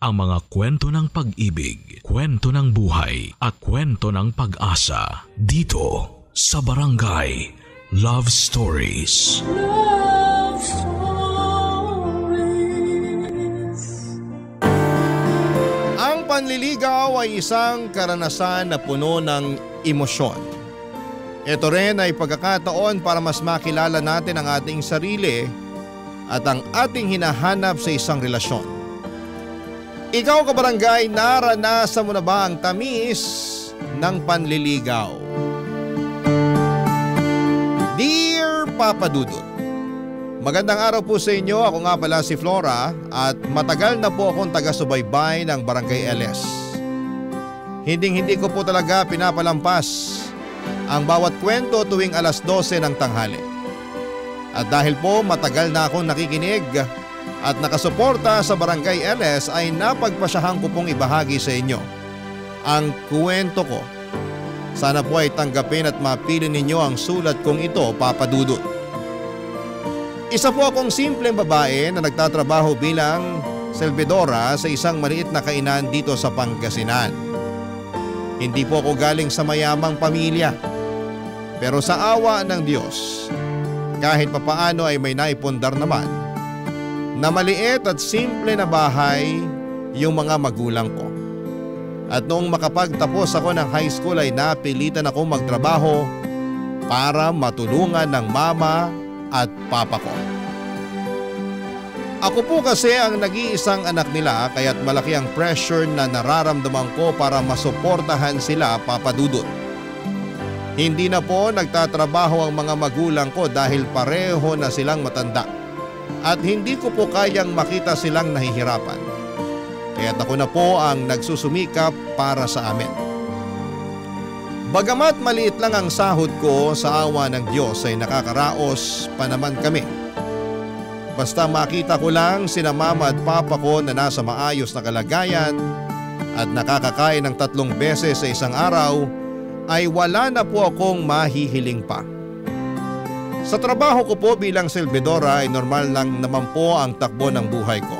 ang mga kwento ng pag-ibig, kwento ng buhay at kwento ng pag-asa dito sa Barangay Love Stories. Love Stories. Ang panliligaw ay isang karanasan na puno ng emosyon. Ito rin ay pagkakataon para mas makilala natin ang ating sarili at ang ating hinahanap sa isang relasyon. Ikaw kabarangay, naranasan mo na ba ang tamis ng panliligaw? Dear Papa Dudut, magandang araw po sa inyo. Ako nga pala si Flora at matagal na po akong taga-subaybay ng Barangay LS. Hindi ko po talaga pinapalampas ang bawat kwento tuwing alas 12 ng tanghali. At dahil po matagal na akong nakikinig at nakasuporta sa Barangay LS ay napagpasyahan ko pong ibahagi sa inyo ang kwento ko. Sana po ay tanggapin at mapili ninyo ang sulat kong ito, Papa Dudut. Isa po akong simpleng babae na nagtatrabaho bilang servidora sa isang maliit na kainan dito sa Pangasinan. Hindi po ako galing sa mayamang pamilya. Pero sa awa ng Diyos, kahit papaano ay may naipundar naman na maliit at simple na bahay yung mga magulang ko. At noong makapagtapos ako ng high school ay napilitan ako magtrabaho para matulungan ng mama at papa ko. Ako po kasi ang nag-iisang anak nila kaya't malaki ang pressure na nararamdaman ko para masuportahan sila, Papa Dudut. Hindi na po nagtatrabaho ang mga magulang ko dahil pareho na silang matanda. At hindi ko po kayang makita silang nahihirapan. Kaya't ako na po ang nagsusumikap para sa amin. Bagamat maliit lang ang sahod ko, sa awa ng Diyos ay nakakaraos pa naman kami. Basta makita ko lang sina mama at papa ko na nasa maayos na kalagayan at nakakakain ng 3 beses sa isang araw, ay wala na po akong mahihiling pa. Sa trabaho ko po bilang servidora ay normal lang naman po ang takbo ng buhay ko.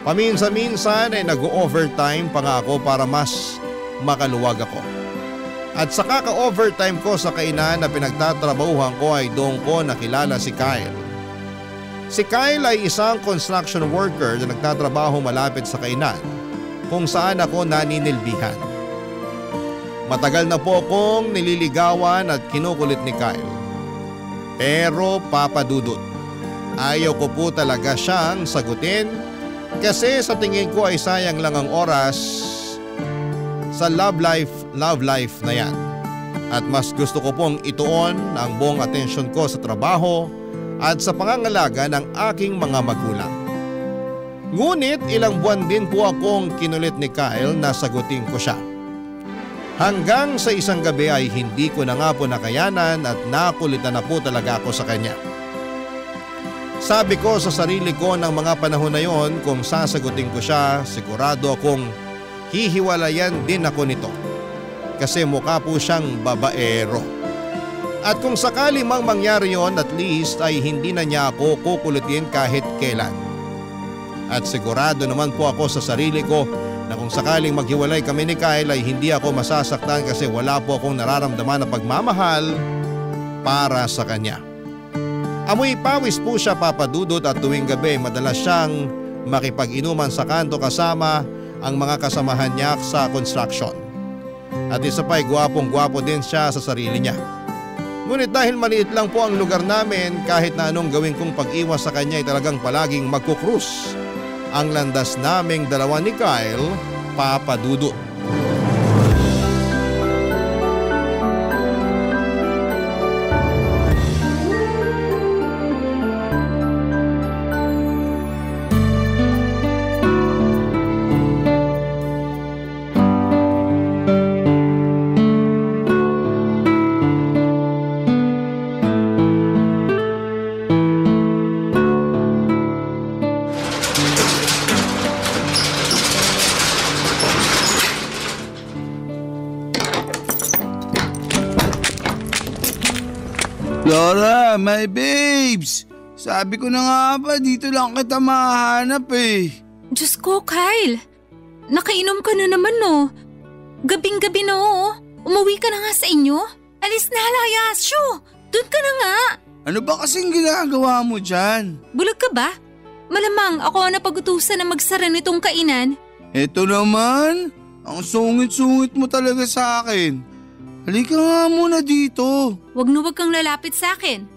Paminsan-minsan ay nag-overtime pa nga ako para mas makaluwag ako. At sa kaka-overtime ko sa kainan na pinagtatrabahuhan ko ay doon ko nakilala si Kyle. Si Kyle ay isang construction worker na nagtatrabaho malapit sa kainan kung saan ako naninilbihan. Matagal na po akong nililigawan at kinukulit ni Kyle. Pero Papa Dudut, ayaw ko po talaga siyang sagutin kasi sa tingin ko ay sayang lang ang oras sa love life na yan. At mas gusto ko pong ituon ang buong atensyon ko sa trabaho at sa pangangalaga ng aking mga magulang. Ngunit ilang buwan din po akong kinulit ni Kyle na sagutin ko siya. Hanggang sa isang gabi ay hindi ko na nga po nakayanan at nakulitan na po talaga ako sa kanya. Sabi ko sa sarili ko ng mga panahon na yon, kung sasagutin ko siya, sigurado akong hihiwalayan din ako nito. Kasi mukha po siyang babaero. At kung sakali mang mangyari yon, at least ay hindi na niya ako kukulitin kahit kailan. At sigurado naman po ako sa sarili ko na kung sakaling maghiwalay kami ni Kyle ay hindi ako masasaktan kasi wala po akong nararamdaman na pagmamahal para sa kanya. Amoy pawis po siya, Papa Dudut, at tuwing gabi madalas siyang makipag-inuman sa kanto kasama ang mga kasamahan niya sa construction. At isa pa ay gwapong-gwapo din siya sa sarili niya. Ngunit dahil maliit lang po ang lugar namin, kahit na anong gawin kong pag-iwas sa kanya ay talagang palaging magkukrus ang landas naming dalawa ni Kyle, Papa Dudut. Flora, my babes! Sabi ko na nga ba, dito lang kita mahanap eh. Diyos ko, Kyle. Nakainom ka na naman no. Gabing-gabi na oh. Umuwi ka na nga sa inyo. Alis na layas, shoo! Doon ka na nga. Ano ba kasing ginagawa mo dyan? Bulag ka ba? Malamang ako ang napag-utusan na magsara nitong kainan. Eto naman, ang sungit-sungit mo talaga sa akin. Halika nga muna dito. Wag kang lalapit sa akin.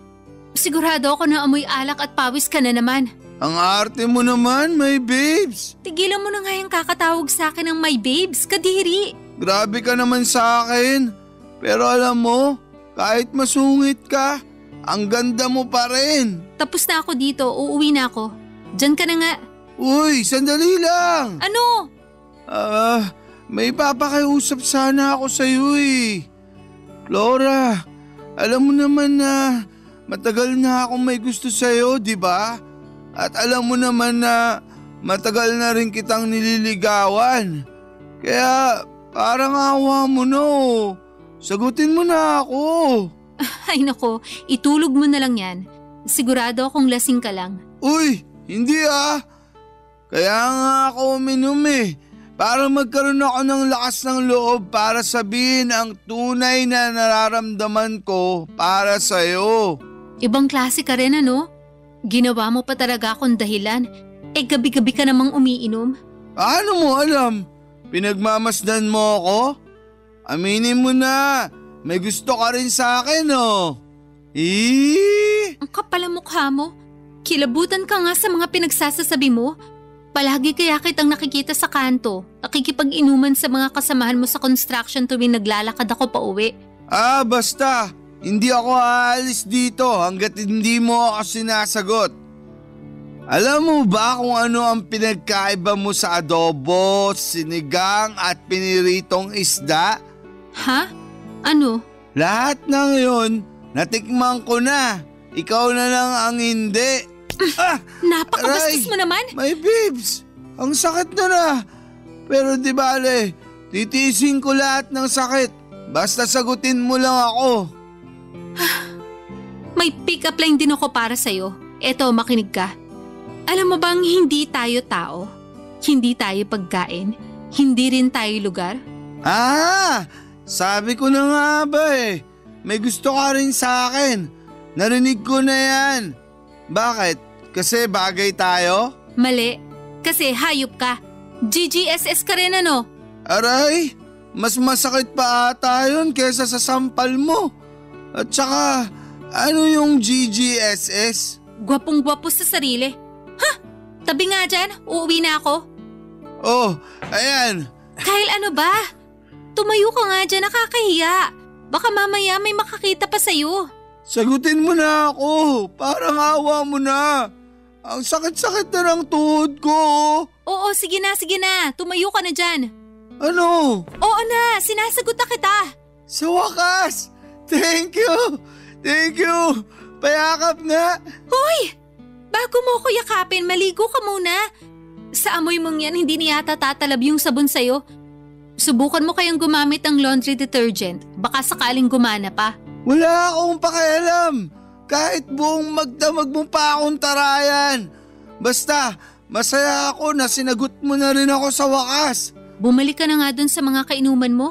Sigurado ako na amoy alak at pawis ka na naman. Ang arte mo naman, my babes. Tigilan mo na nga yung kakatawag sa akin ng my babes, kadiri. Grabe ka naman sa akin. Pero alam mo, kahit masungit ka, ang ganda mo pa rin. Tapos na ako dito, uuwi na ako. Diyan ka na nga. Uy, sandali lang. Ano? May papakiusap sana ako sa'yo eh. Flora, alam mo naman na matagal na akong may gusto sa'yo, di ba? At alam mo naman na matagal na rin kitang nililigawan. Kaya parang awa mo no. Sagutin mo na ako. Ay nako, itulog mo na lang yan. Sigurado akong lasing ka lang. Uy, hindi ah. Kaya nga ako uminom eh. Para magkaroon ako ng lakas ng loob para sabihin ang tunay na nararamdaman ko para sa'yo. Ibang klase ka rin ano? Ginawa mo pa talaga akong dahilan. Gabi-gabi ka namang umiinom. Paano mo alam? Pinagmamasdan mo ako? Aminin mo na, may gusto ka rin sa akin oh. Ang kapal ang mukha mo. Kilabutan ka nga sa mga pinagsasasabi mo. Palagi kaya kitang nakikita sa kanto, nakikipag-inuman sa mga kasamahan mo sa construction tuwing naglalakad ako pa uwi. Basta, hindi ako aalis dito hanggat hindi mo ako sinasagot. Alam mo ba kung ano ang pinagkaiba mo sa adobo, sinigang at piniritong isda? Ha? Ano? Lahat ng yun, natikman ko na. Ikaw na lang ang hindi. Napakabastos mo naman. My babes, ang sakit na. Pero di bale, titiisin ko lahat ng sakit. Basta sagutin mo lang ako. May pick-up line din ako para sa'yo. Eto, makinig ka. Alam mo bang hindi tayo tao? Hindi tayo pagkain? Hindi rin tayo lugar? Sabi ko na nga ba eh. May gusto ka rin sa akin. Narinig ko na yan. Bakit? Kasi bagay tayo? Mali. Kasi hayop ka. GGSS ka rin ano? Aray, mas masakit pa ata yun kesa sa sampal mo. At saka, ano yung GGSS? Gwapong-gwapo sa sarili. Ha? Tabi nga dyan, uuwi na ako. Oh, ayan. Kyle, ano ba? Tumayo ka nga dyan, nakakahiya. Baka mamaya may makakita pa sa'yo. Sagutin mo na ako, parang awa mo na. Ang sakit-sakit na ng tuhod ko. Oo, sige na. Tumayo ka na dyan. Ano? Oo na, sinasagot na kita. Sa wakas! Thank you! Payakap nga! Hoy! Bago mo ko yakapin, maligo ka muna. Sa amoy mong yan, hindi niya tatalab yung sabon sa'yo. Subukan mo kayang gumamit ng laundry detergent. Baka sakaling gumana pa. Wala akong pakialam. Kahit buong magdamag mo pa akong tarayan. Basta, masaya ako na sinagot mo na rin ako sa wakas. Bumalik ka na nga dun sa mga kainuman mo.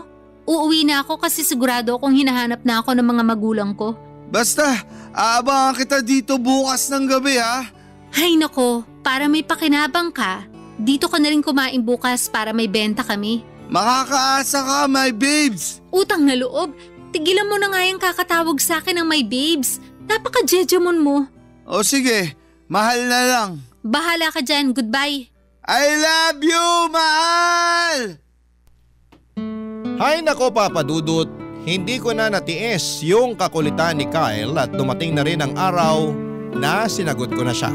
Uuwi na ako kasi sigurado akong hinahanap na ako ng mga magulang ko. Basta, aabangan kita dito bukas ng gabi ha. Hay nako, para may pakinabang ka, dito ka na rin kumain bukas para may benta kami. Makakaasa ka, my babes. Utang na loob, tigilan mo na nga yung kakatawag sa akin ng my babes. Napaka-jejemon mo. O sige, mahal na lang. Bahala ka dyan, goodbye. I love you, mahal! Hay nako Papa Dudut, hindi ko na natiis yung kakulitan ni Kyle at dumating na rin ang araw na sinagot ko na siya.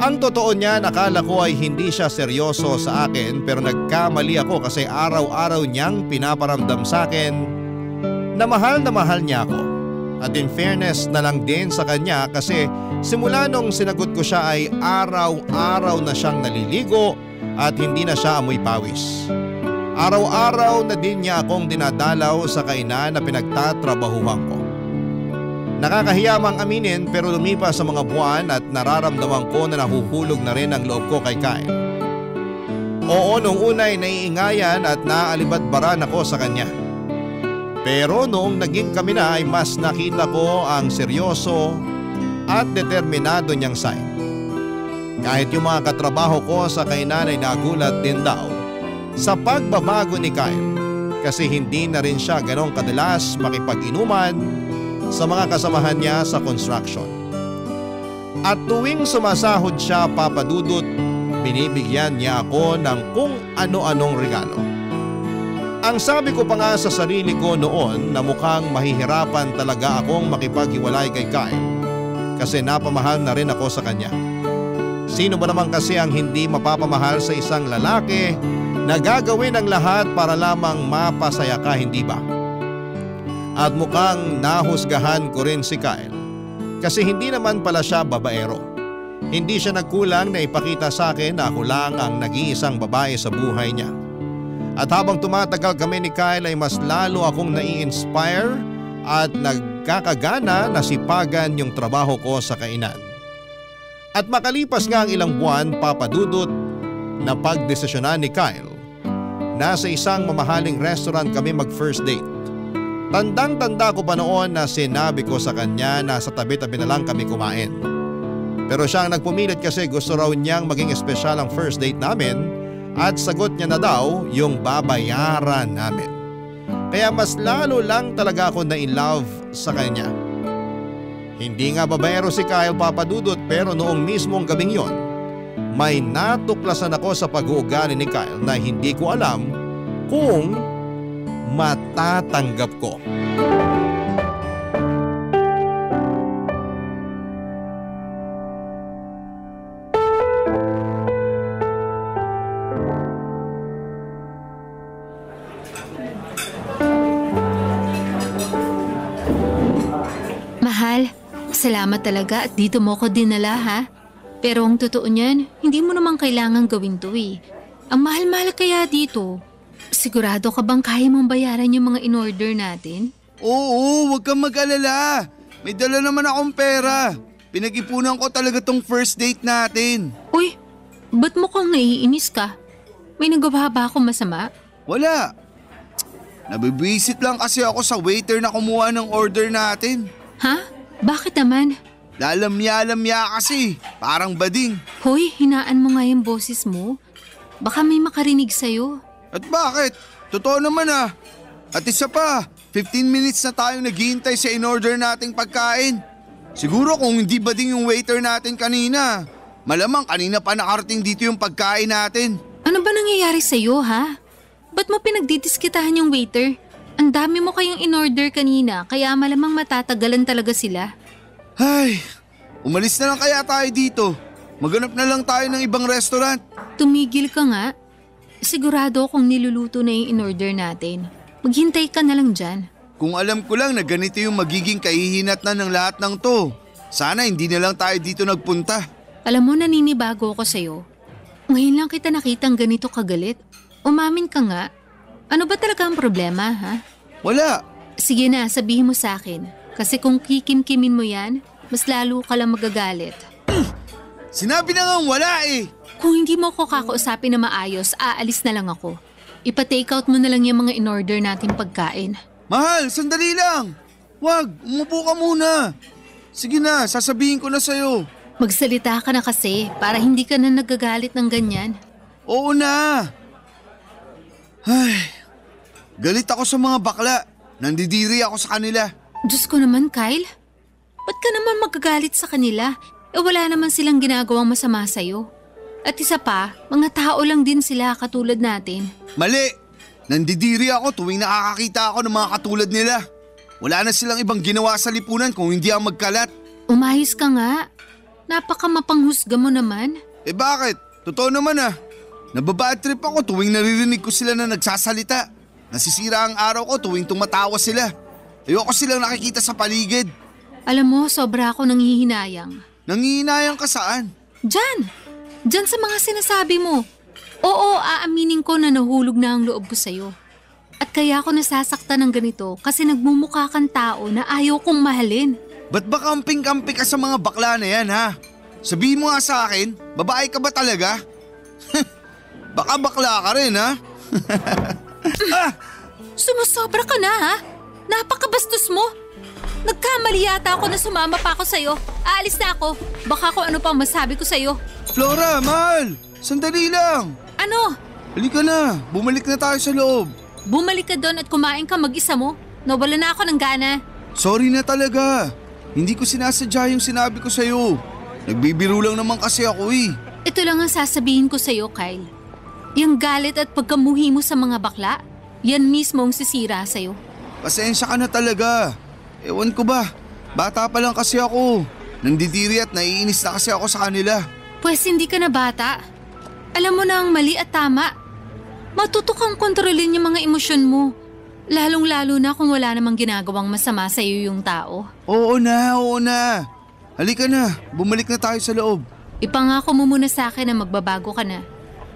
Ang totoo niya, nakala ko ay hindi siya seryoso sa akin pero nagkamali ako kasi araw-araw niyang pinaparamdam sa akin na mahal niya ako. At in fairness na lang din sa kanya kasi simula nung sinagot ko siya ay araw-araw na siyang naliligo at hindi na siya amoy pawis. Araw-araw na din niya akong dinadalaw sa kainan na pinagtatrabahuhan ko. Nakakahiya mang aminin pero lumipas sa mga buwan at nararamdaman ko na nahuhulog na rin ang loob ko kay Kyle. Oo, noong una'y naiingayan at naaalibadbaran ako sa kanya. Pero noong naging kami na ay mas nakita ko ang seryoso at determinado niyang side. Kahit yung mga katrabaho ko sa kainan ay nagulat din daw sa pagbabago ni Kyle kasi hindi na rin siya ganong kadalas makipag-inuman sa mga kasamahan niya sa construction. At tuwing sumasahod siya, Papa Dudut, binibigyan niya ako ng kung ano-anong regalo. Ang sabi ko pa nga sa sarili ko noon na mukhang mahihirapan talaga akong makipaghiwalay kay Kyle kasi napamahal na rin ako sa kanya. Sino ba naman kasi ang hindi mapapamahal sa isang lalaki na gagawin ang lahat para lamang mapasaya ka, hindi ba? At mukhang nahusgahan ko rin si Kyle kasi hindi naman pala siya babaero. Hindi siya nagkulang na ipakita sa akin na ako lang ang nag-iisang babae sa buhay niya. At habang tumatagal kami ni Kyle ay mas lalo akong nai-inspire at nagkakagana na sipagan yung trabaho ko sa kainan. At makalipas nga ang ilang buwan, Papa Dudut, na pagdesisyonan ni Kyle, nasa isang mamahaling restaurant kami mag first date. Tandang-tanda ko pa noon na sinabi ko sa kanya na sa tabi-tabi na lang kami kumain. Pero siya ang nagpumilit kasi gusto raw niyang maging espesyal ang first date namin at sagot niya na daw yung babayaran namin. Kaya mas lalo lang talaga ako na-in-love sa kanya. Hindi nga babaero si Kyle, Papa Dudut, pero noong mismong gabing yon, may natuklasan ako sa pag-uugali ni Kyle na hindi ko alam kung matatanggap ko. Mahal, salamat talaga at dito mo ko dinala ha. Pero ang totoo niyan, hindi mo naman kailangan gawin to eh. Ang mahal-mahal kaya dito. Sigurado ka bang kaya mong bayaran yung mga in-order natin? Oo, huwag kang mag-alala. May dala naman akong pera. Pinag-ipunan ko talaga tong first date natin. Uy, ba't mukhang naiinis ka? May nagawa ba ako masama? Wala. Nabibwisit lang kasi ako sa waiter na kumuha ng order natin. Ha? Bakit naman? Lalamya-lamya kasi, parang bading. Hoy, hinaan mo nga yung boses mo. Baka may makarinig sa'yo. At bakit? Totoo naman ah. At isa pa, 15 minutes na tayong naghihintay sa in-order nating pagkain. Siguro kung hindi bading yung waiter natin kanina, malamang kanina pa nakarating dito yung pagkain natin. Ano ba nangyayari sa'yo ha? Ba't mo pinagdidiskitahan yung waiter? Ang dami mo kayong in-order kanina kaya malamang matatagalan talaga sila. Ay, umalis na lang kaya tayo dito. Maghanap na lang tayo ng ibang restaurant. Tumigil ka nga. Sigurado kung niluluto na yung in-order natin. Maghintay ka na lang dyan. Kung alam ko lang na ganito yung magiging kahihinatnan ng lahat ng to. Sana hindi na lang tayo dito nagpunta. Alam mo, naninibago ako sa'yo. Ngayon lang kita nakitang ganito kagalit. Umamin ka nga. Ano ba talaga ang problema, ha? Wala. Sige na, sabihin mo sa akin. Kasi kung kikimkimin mo yan, mas lalo ka lang magagalit. Sinabi na nga wala eh. Kung hindi mo ko kakausapin na maayos, aalis na lang ako. Ipa-take out mo na lang yung mga in-order natin pagkain. Mahal, sandali lang. Wag, umupo ka muna. Sige na, sasabihin ko na sa'yo. Magsalita ka na kasi para hindi ka na nagagalit ng ganyan. Oo na. Ay, galit ako sa mga bakla. Nandidiri ako sa kanila. Diyos ko naman, Kyle. Ba't ka naman magagalit sa kanila? Wala naman silang ginagawang masama sa'yo. At isa pa, mga tao lang din sila katulad natin. Mali! Nandidiri ako tuwing nakakakita ako ng mga katulad nila. Wala na silang ibang ginawa sa lipunan kung hindi ang magkalat. Umayos ka nga. Napaka mapanghusga mo naman. Eh bakit? Totoo naman ah. Nababad trip ako tuwing naririnig ko sila na nagsasalita. Nasisira ang araw ko tuwing tumatawa sila. Ayoko silang nakikita sa paligid. Alam mo, sobra ako nanghihinayang. Nanghihinayang ka saan? Diyan! Diyan sa mga sinasabi mo. Oo, aaminin ko na nahulog na ang loob ko sa'yo. At kaya ako nasasaktan ng ganito kasi nagmumukha kang tao na ayaw kong mahalin. Ba't ba kamping-kampi ka sa mga bakla na yan ha? Sabihin mo nga sa akin, babae ka ba talaga? Baka bakla ka rin ha? Sumusobra ka na ha? Napakabastos mo. Nagkamali yata ako na sumama pa ako sa'yo. Aalis na ako. Baka kung ano pang masabi ko sa'yo. Flora, mahal! Sandali lang! Ano? Halika na, bumalik na tayo sa loob. Bumalik ka doon at kumain ka mag-isa mo? Nawala na ako ng gana. Sorry na talaga. Hindi ko sinasadya yung sinabi ko sa'yo. Nagbibiro lang naman kasi ako eh. Ito lang ang sasabihin ko sa'yo, Kyle. Yung galit at pagkamuhi mo sa mga bakla, yan mismo ang sisira sa'yo. Pasensya ka na talaga. Ewan ko ba, bata pa lang kasi ako. Nandidiri at naiinis na kasi ako sa kanila. Pwes hindi ka na bata. Alam mo na ang mali at tama. Matuto kang kontrolin yung mga emosyon mo. Lalong-lalo na kung wala namang ginagawang masama sa iyo yung tao. Oo na. Halika na, bumalik na tayo sa loob. Ipangako mo muna sa akin na magbabago ka na.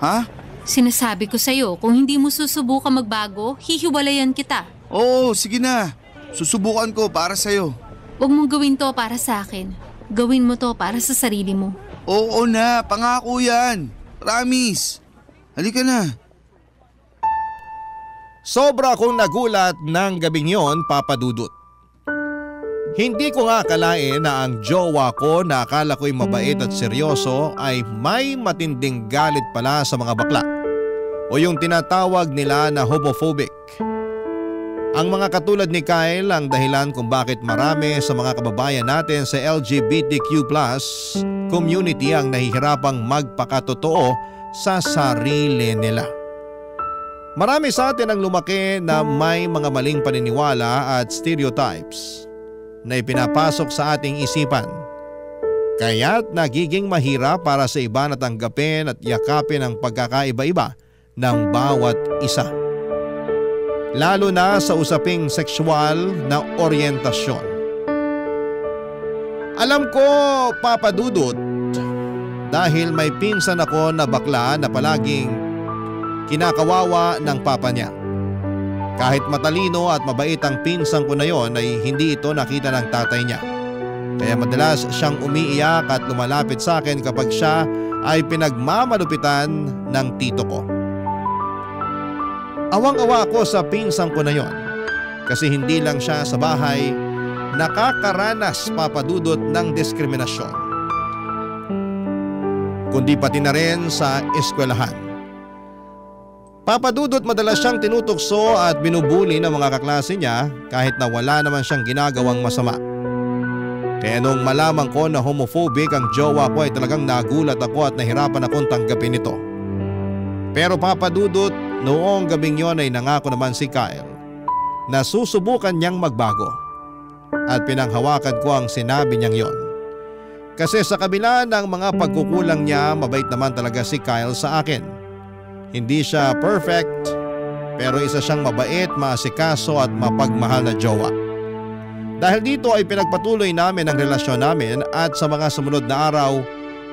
Ha? Sinasabi ko sa'yo, kung hindi mo susubukan magbago, hihiwalayan kita. Oo, sige na. Susubukan ko para sa'yo. Huwag mong gawin to para sa akin. Gawin mo to para sa sarili mo. Oo na, pangako yan. Promise. Halika na. Sobra akong nagulat ng gabing yon, Papa Dudut. Hindi ko nga akalain na ang jowa ko na akala ko'y mabait at seryoso ay may matinding galit pala sa mga bakla o yung tinatawag nila na homophobic. Ang mga katulad ni Kyle ang dahilan kung bakit marami sa mga kababayan natin sa LGBTQ+ community ang nahihirapang magpakatotoo sa sarili nila. Marami sa atin ang lumaki na may mga maling paniniwala at stereotypes na ipinapasok sa ating isipan. Kaya't nagiging mahirap para sa iba na tanggapin at yakapin ang pagkakaiba-iba ng bawat isa. Lalo na sa usaping sexual na oryentasyon. Alam ko, Papa Dudut, dahil may pinsan ako na bakla na palaging kinakawawa ng papa niya. Kahit matalino at mabait ang pinsan ko na yon ay hindi ito nakita ng tatay niya. Kaya madalas siyang umiiyak at lumalapit sa akin kapag siya ay pinagmamalupitan ng tito ko. Awang-awa ako sa pinsan ko na yon kasi hindi lang siya sa bahay nakakaranas, Papa Dudut, ng diskriminasyon, kundi pati na rin sa eskwelahan. Papa Dudut, madalas siyang tinutokso at binubuli ng mga kaklase niya kahit na wala naman siyang ginagawang masama. Kaya nung malaman ko na homophobic ang jowa ko ay talagang nagulat ako at nahirapan akong tanggapin ito. Pero Papa Dudut, noong gabing yon ay nangako naman si Kyle na susubukan niyang magbago. At pinanghawakan ko ang sinabi niyang yon. Kasi sa kabila ng mga pagkukulang niya, mabait naman talaga si Kyle sa akin. Hindi siya perfect, pero isa siyang mabait, maasikaso at mapagmahal na jowa. Dahil dito ay pinagpatuloy namin ang relasyon namin at sa mga sumunod na araw,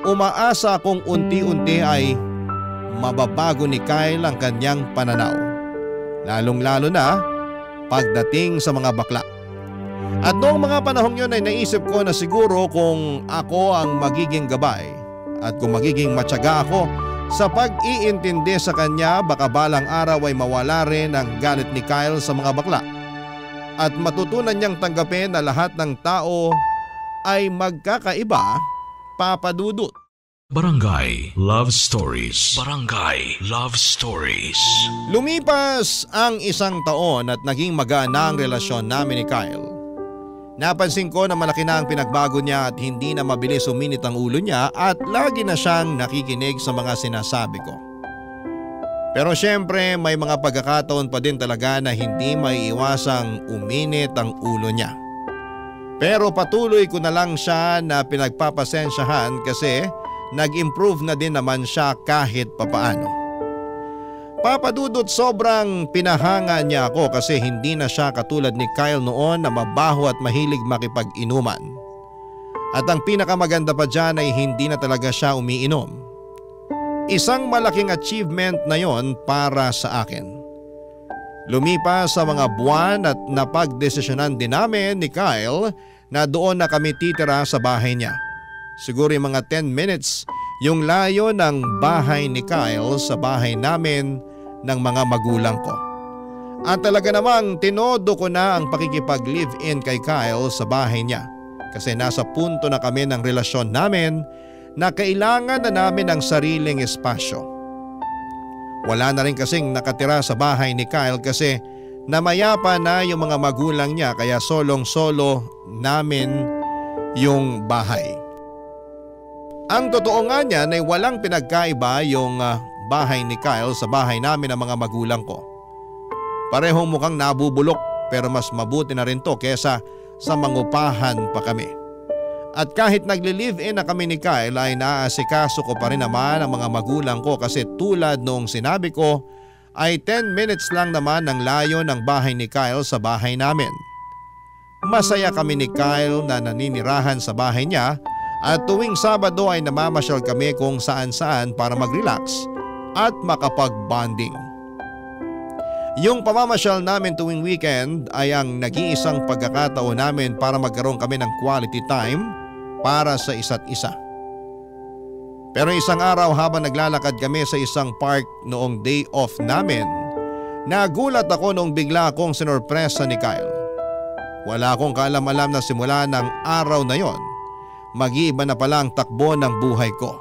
umaasa akong unti-unti ay mababago ni Kyle ang kanyang pananaw. Lalong-lalo na pagdating sa mga bakla. At noong mga panahong yun ay naisip ko na siguro kung ako ang magiging gabay at kung magiging matyaga ako sa pag-iintindi sa kanya, baka balang araw ay mawala rin ang galit ni Kyle sa mga bakla at matutunan niyang tanggapin na lahat ng tao ay magkakaiba, Papa Dudut. Barangay Love Stories. Barangay Love Stories. Lumipas ang isang taon at naging magana ang relasyon namin ni Kyle. Napansin ko na malaki na ang pinagbago niya at hindi na mabilis uminit ang ulo niya at lagi na siyang nakikinig sa mga sinasabi ko. Pero syempre may mga pagkakataon pa din talaga na hindi maiiwasang uminit ang ulo niya. Pero patuloy ko na lang siya na pinagpapasensyahan kasi nag-improve na din naman siya kahit papaano. Papa Dudut, sobrang pinahanga niya ako kasi hindi na siya katulad ni Kyle noon na mabaho at mahilig makipag-inuman. At ang pinakamaganda pa dyan ay hindi na talaga siya umiinom. Isang malaking achievement na yon para sa akin. Lumipas sa mga buwan at napagdesisyonan din namin ni Kyle na doon na kami titira sa bahay niya. Siguro yung mga 10 minutes yung layo ng bahay ni Kyle sa bahay namin ng mga magulang ko. At talaga namang tinodo ko na ang pakikipag-live-in kay Kyle sa bahay niya kasi nasa punto na kami ng relasyon namin na kailangan na namin ng sariling espasyo. Wala na rin kasing nakatira sa bahay ni Kyle kasi namayapa na yung mga magulang niya kaya solong-solo namin yung bahay. Ang totoo nga niyan ay walang pinagkaiba yung bahay ni Kyle sa bahay namin ng mga magulang ko. Parehong mukhang nabubulok pero mas mabuti na rin to kesa sa mangupahan pa kami. At kahit nagli-live-in na kami ni Kyle ay naaasikaso ko pa rin naman ang mga magulang ko kasi tulad noong sinabi ko ay 10 minutes lang naman ang layo ng bahay ni Kyle sa bahay namin. Masaya kami ni Kyle na naninirahan sa bahay niya at tuwing Sabado ay namamasyal kami kung saan-saan para mag-relax at makapag-bonding. Yung pamamasyal namin tuwing weekend ay ang nag-iisang pagkakataon namin para magkaroon kami ng quality time para sa isa't isa. Pero isang araw habang naglalakad kami sa isang park noong day off namin, nagulat ako noong bigla akong sinurpresa ni Kyle. Wala akong kaalam-alam na simula ng araw na yon, mag-iiba na pala ang takbo ng buhay ko.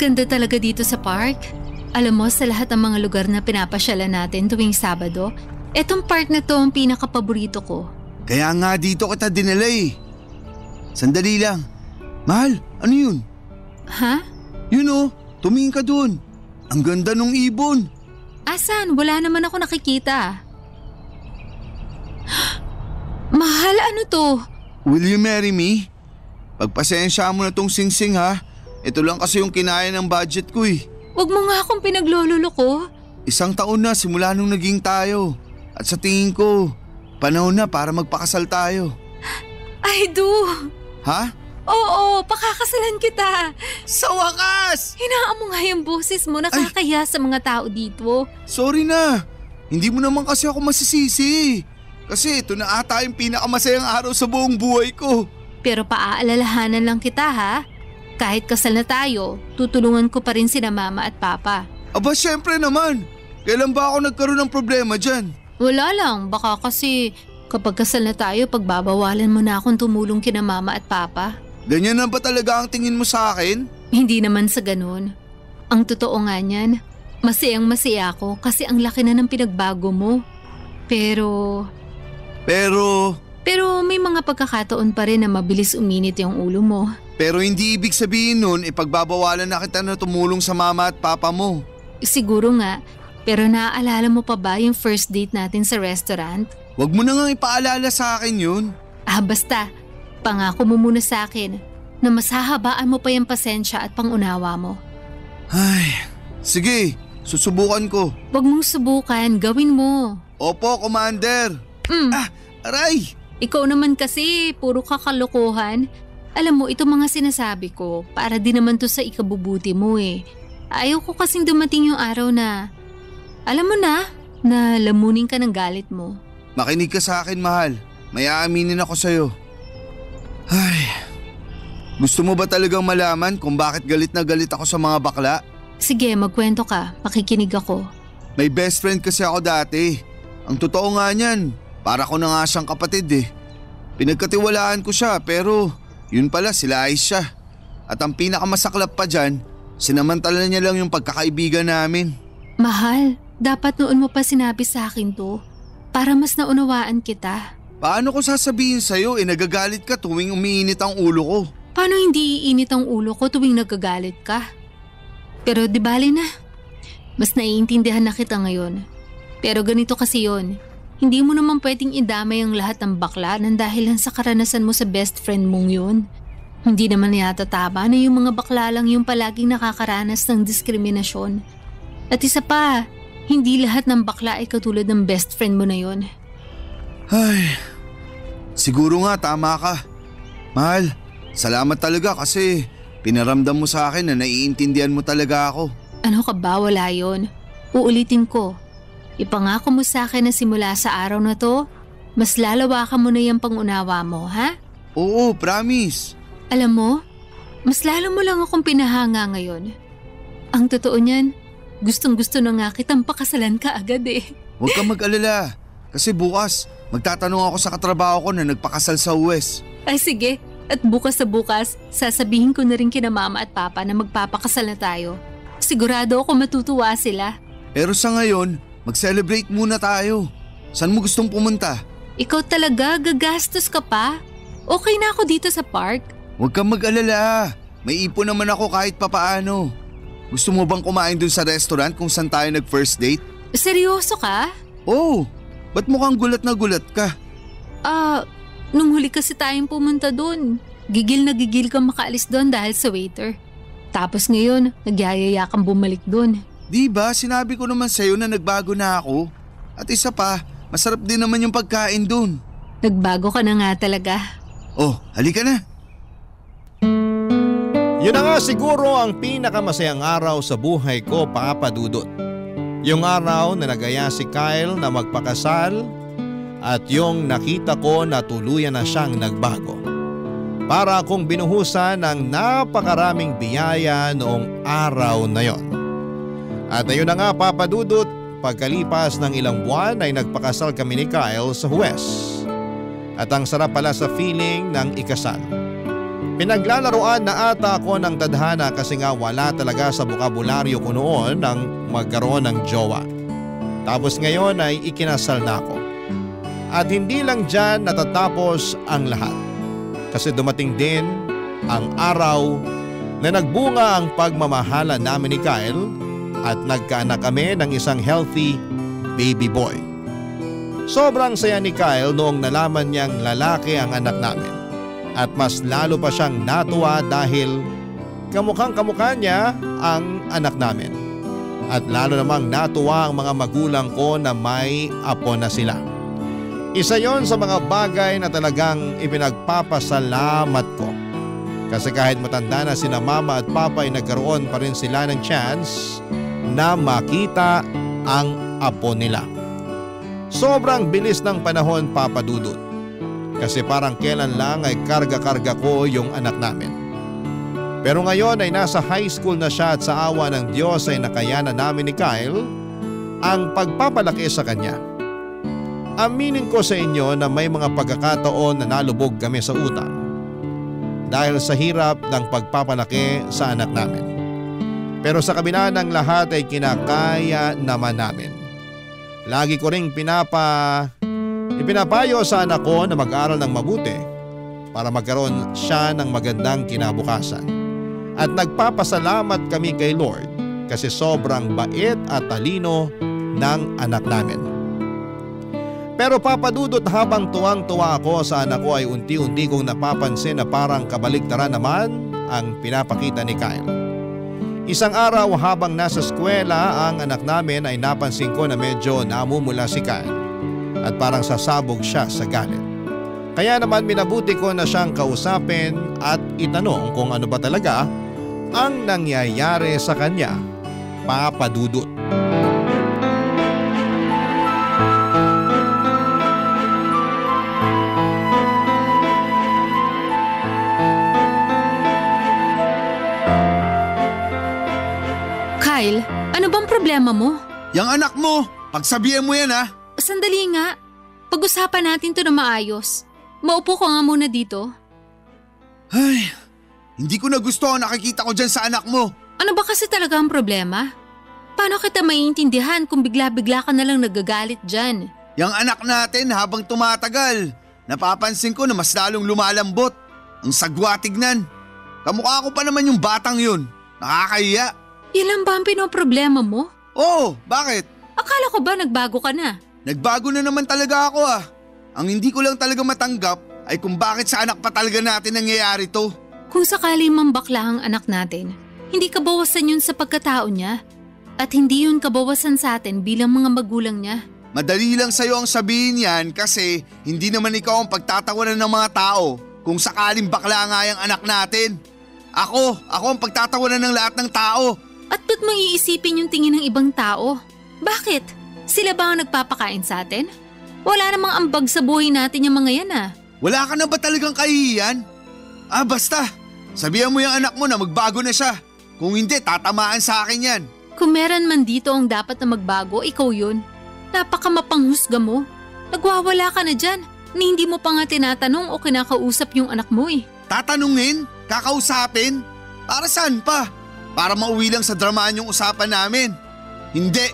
Ganda talaga dito sa park. Alam mo, sa lahat ng mga lugar na pinapasyalan natin tuwing Sabado, etong park na to ang pinakapaborito ko. Kaya nga dito kita dinala eh. Sandali lang. Mahal, ano yun? Ha? Yun oh, tumingin ka dun. Ang ganda nung ibon. Asan? Wala naman ako nakikita. Mahal, ano to? Will you marry me? Pagpasensya mo na tong singsing ha. Ito lang kasi yung kinaya ng budget ko eh. Huwag mo nga akong pinaglololo. 1 taon na simula nung naging tayo. At sa tingin ko, panahon na para magpakasal tayo. I do. Ha? Oo, pakakasalan kita. Sa wakas! Hinaan mo nga yung boses mo, nakakaya sa mga tao dito. Sorry na. Hindi mo naman kasi ako masisisi. Kasi ito na ata yung pinakamasayang araw sa buong buhay ko. Pero paaalalahanan lang kita ha. Kahit kasal na tayo, tutulungan ko pa rin sina mama at papa. Aba syempre naman. Kailan ba ako nagkaroon ng problema dyan? Wala lang, baka kasi kapag kasal na tayo, pagbabawalan mo na akong tumulong kina mama at papa. Ganyan na ba talaga ang tingin mo sa akin? Hindi naman sa ganun. Ang totoo nga niyan, masayang masaya ako kasi ang laki na ng pinagbago mo. Pero may mga pagkakataon pa rin na mabilis uminit yung ulo mo. Pero hindi ibig sabihin nun ipagbabawalan na kita na tumulong sa mama at papa mo. Siguro nga, pero naaalala mo pa ba yung first date natin sa restaurant? Wag mo na nga ipaalala sa akin yun. Basta, pangako mo muna sa akin na mas hahabaan mo pa yung pasensya at pangunawa mo. Ay, sige, susubukan ko. Wag mong subukan, gawin mo. Opo, Commander. Aray! Ikaw naman kasi, puro kakalokohan. Alam mo, ito mga sinasabi ko, para din naman to sa ikabubuti mo eh. Ayaw ko kasing dumating yung araw na, alam mo na lamunin ka ng galit mo. Makinig ka sa akin, mahal. May aaminin ako sa'yo. Ay, gusto mo ba talagang malaman kung bakit galit na galit ako sa mga bakla? Sige, magkwento ka. Makikinig ako. May best friend kasi ako dati. Ang totoo nga niyan, para ko na nga siyang kapatid eh. Pinagkatiwalaan ko siya pero yun pala sila ayos siya. At ang pinakamasaklap pa dyan, sinamantala niya lang yung pagkakaibigan namin. Mahal, dapat noon mo pa sinabi sa akin to para mas naunawaan kita. Paano ko sasabihin sa'yo nagagalit ka tuwing umiinit ang ulo ko? Paano hindi iinit ang ulo ko tuwing nagagalit ka? Pero di bali na, mas naiintindihan na kita ngayon. Pero ganito kasi yon. Hindi mo naman pwedeng idamay ang lahat ng bakla nang dahilan sa karanasan mo sa best friend mong yun. Hindi naman yata tama na yung mga bakla lang yung palaging nakakaranas ng diskriminasyon. At isa pa, hindi lahat ng bakla ay katulad ng best friend mo na yun. Ay, siguro nga tama ka. Mahal, Salamat talaga kasi pinaramdam mo sa akin na naiintindihan mo talaga ako. Ano ka ba? Wala yun. Uulitin ko. Ipangako mo sa akin na simula sa araw na to, mas lalawakan mo na yung pangunawa mo, ha? Oo, promise. Alam mo, mas lalo mo lang akong pinahanga ngayon. Ang totoo niyan, gustong-gusto na nga kitang pakasalan ka agad eh. Huwag kang mag-alala. Kasi bukas, magtatanong ako sa katrabaho ko na nagpakasal sa US. Ay sige, at bukas sa bukas, sasabihin ko na rin kina mama at papa na magpapakasal na tayo. Sigurado ako matutuwa sila. Pero sa ngayon, mag-celebrate muna tayo. Saan mo gustong pumunta? Ikaw talaga, gagastos ka pa? Okay na ako dito sa park. Huwag kang mag-alala. May ipon naman ako kahit papaano. Gusto mo bang kumain dun sa restaurant kung saan tayo nag-first date? Seryoso ka? Oo. Ba't mukhang gulat na gulat ka? Nung huli kasi tayong pumunta dun, gigil na gigil kang makaalis dun dahil sa waiter. Tapos ngayon, nagyayaya kang bumalik dun. Di ba sinabi ko naman sa'yo na nagbago na ako? At isa pa, masarap din naman yung pagkain dun. Nagbago ka na nga talaga. Oh, halika na. Yun na nga siguro ang pinakamasayang araw sa buhay ko, Papa Dudut. Yung araw na nagaya si Kyle na magpakasal at yung nakita ko na tuluyan na siyang nagbago. Para akong binuhusan ng napakaraming biyaya noong araw na yon. At ayun na nga, Papa Dudut, pagkalipas ng ilang buwan ay nagpakasal kami ni Kyle sa Huwes. At ang sarap pala sa feeling ng ikasal. Pinaglalaroan na ata ako ng tadhana kasi nga wala talaga sa bukabularyo ko noon ng magkaroon ng jowa. Tapos ngayon ay ikinasal na ako. At hindi lang dyan natatapos ang lahat. Kasi dumating din ang araw na nagbunga ang pagmamahala namin ni Kyle at nagkaanak kami ng isang healthy baby boy. Sobrang saya ni Kyle noong nalaman niyang lalaki ang anak namin. At mas lalo pa siyang natuwa dahil kamukhang kamukha niya ang anak namin. At lalo namang natuwa ang mga magulang ko na may apo na sila. Isa yon sa mga bagay na talagang ipinagpapasalamat ko. Kasi kahit matanda na sina mama at papa ay nagkaroon pa rin sila ng chance na makita ang apo nila. Sobrang bilis ng panahon, Papa Dudut. Kasi parang kailan lang ay karga-karga ko yung anak namin. Pero ngayon ay nasa high school na siya at sa awa ng Diyos ay nakayanan namin ni Kyle ang pagpapalaki sa kanya. Aminin ko sa inyo na may mga pagkakataon na nalubog kami sa utang dahil sa hirap ng pagpapalaki sa anak namin. Pero sa kabila ng lahat ay kinakaya naman namin. Lagi ko ring ipinapayo sa anak ko na mag-aral ng mabuti para magkaroon siya ng magandang kinabukasan. At nagpapasalamat kami kay Lord kasi sobrang bait at talino ng anak namin. Pero Papa Dudut, habang tuwang-tuwa ako sa anak ko ay unti-unti kong napapansin na parang kabaligtaran naman ang pinapakita ni Kyle. Isang araw habang nasa eskwela ang anak namin ay napansin ko na medyo namumula si Kyle at parang sasabog siya sa galit. Kaya naman minabuti ko na siyang kausapin at itanong kung ano ba talaga ang nangyayari sa kanya, Papa Dudut. Kyle, ano bang problema mo? Yang anak mo, pagsabihan mo yan ha. Sandali nga. Pag-usapan natin to na maayos. Maupo ko nga muna dito. Ay, hindi ko na gusto ang nakikita ko dyan sa anak mo. Ano ba kasi talaga ang problema? Paano kita maiintindihan kung bigla-bigla ka na lang nagagalit dyan? Yang anak natin habang tumatagal, napapansin ko na mas lalong lumalambot. Ang sagwa tignan. Kamukha ko pa naman yung batang yun. Nakakahiya. Ilan ba ang pinoproblema mo? Oo, bakit? Akala ko ba nagbago ka na? Nagbago na naman talaga ako ah. Ang hindi ko lang talaga matanggap ay kung bakit sa anak pa talaga natin nangyayari to. Kung sakali mang bakla ang anak natin, hindi kabawasan yun sa pagkatao niya. At hindi yun kabawasan sa atin bilang mga magulang niya. Madali lang sa'yo ang sabihin yan kasi hindi naman ikaw ang pagtatawanan ng mga tao. kung sakaling bakla nga yung anak natin. Ako ang pagtatawanan ng lahat ng tao. At ba't mo iisipin yung tingin ng ibang tao? Bakit? Sila ba ang nagpapakain sa atin? Wala namang ambag sa buhay natin yung mga yan ah. Wala ka na ba talagang kahihiyan? Basta. Sabihan mo yung anak mo na magbago na siya. Kung hindi, tatamaan sa akin yan. Kung meron man dito ang dapat na magbago, ikaw yun. Napakamapanghusga mo. Nagwawala ka na dyan. Ni hindi mo pa nga tinatanong o kinakausap yung anak mo eh. Tatanungin? Kakausapin? Para saan pa? Para mauwi lang sa dramaan yung usapan namin. Hindi.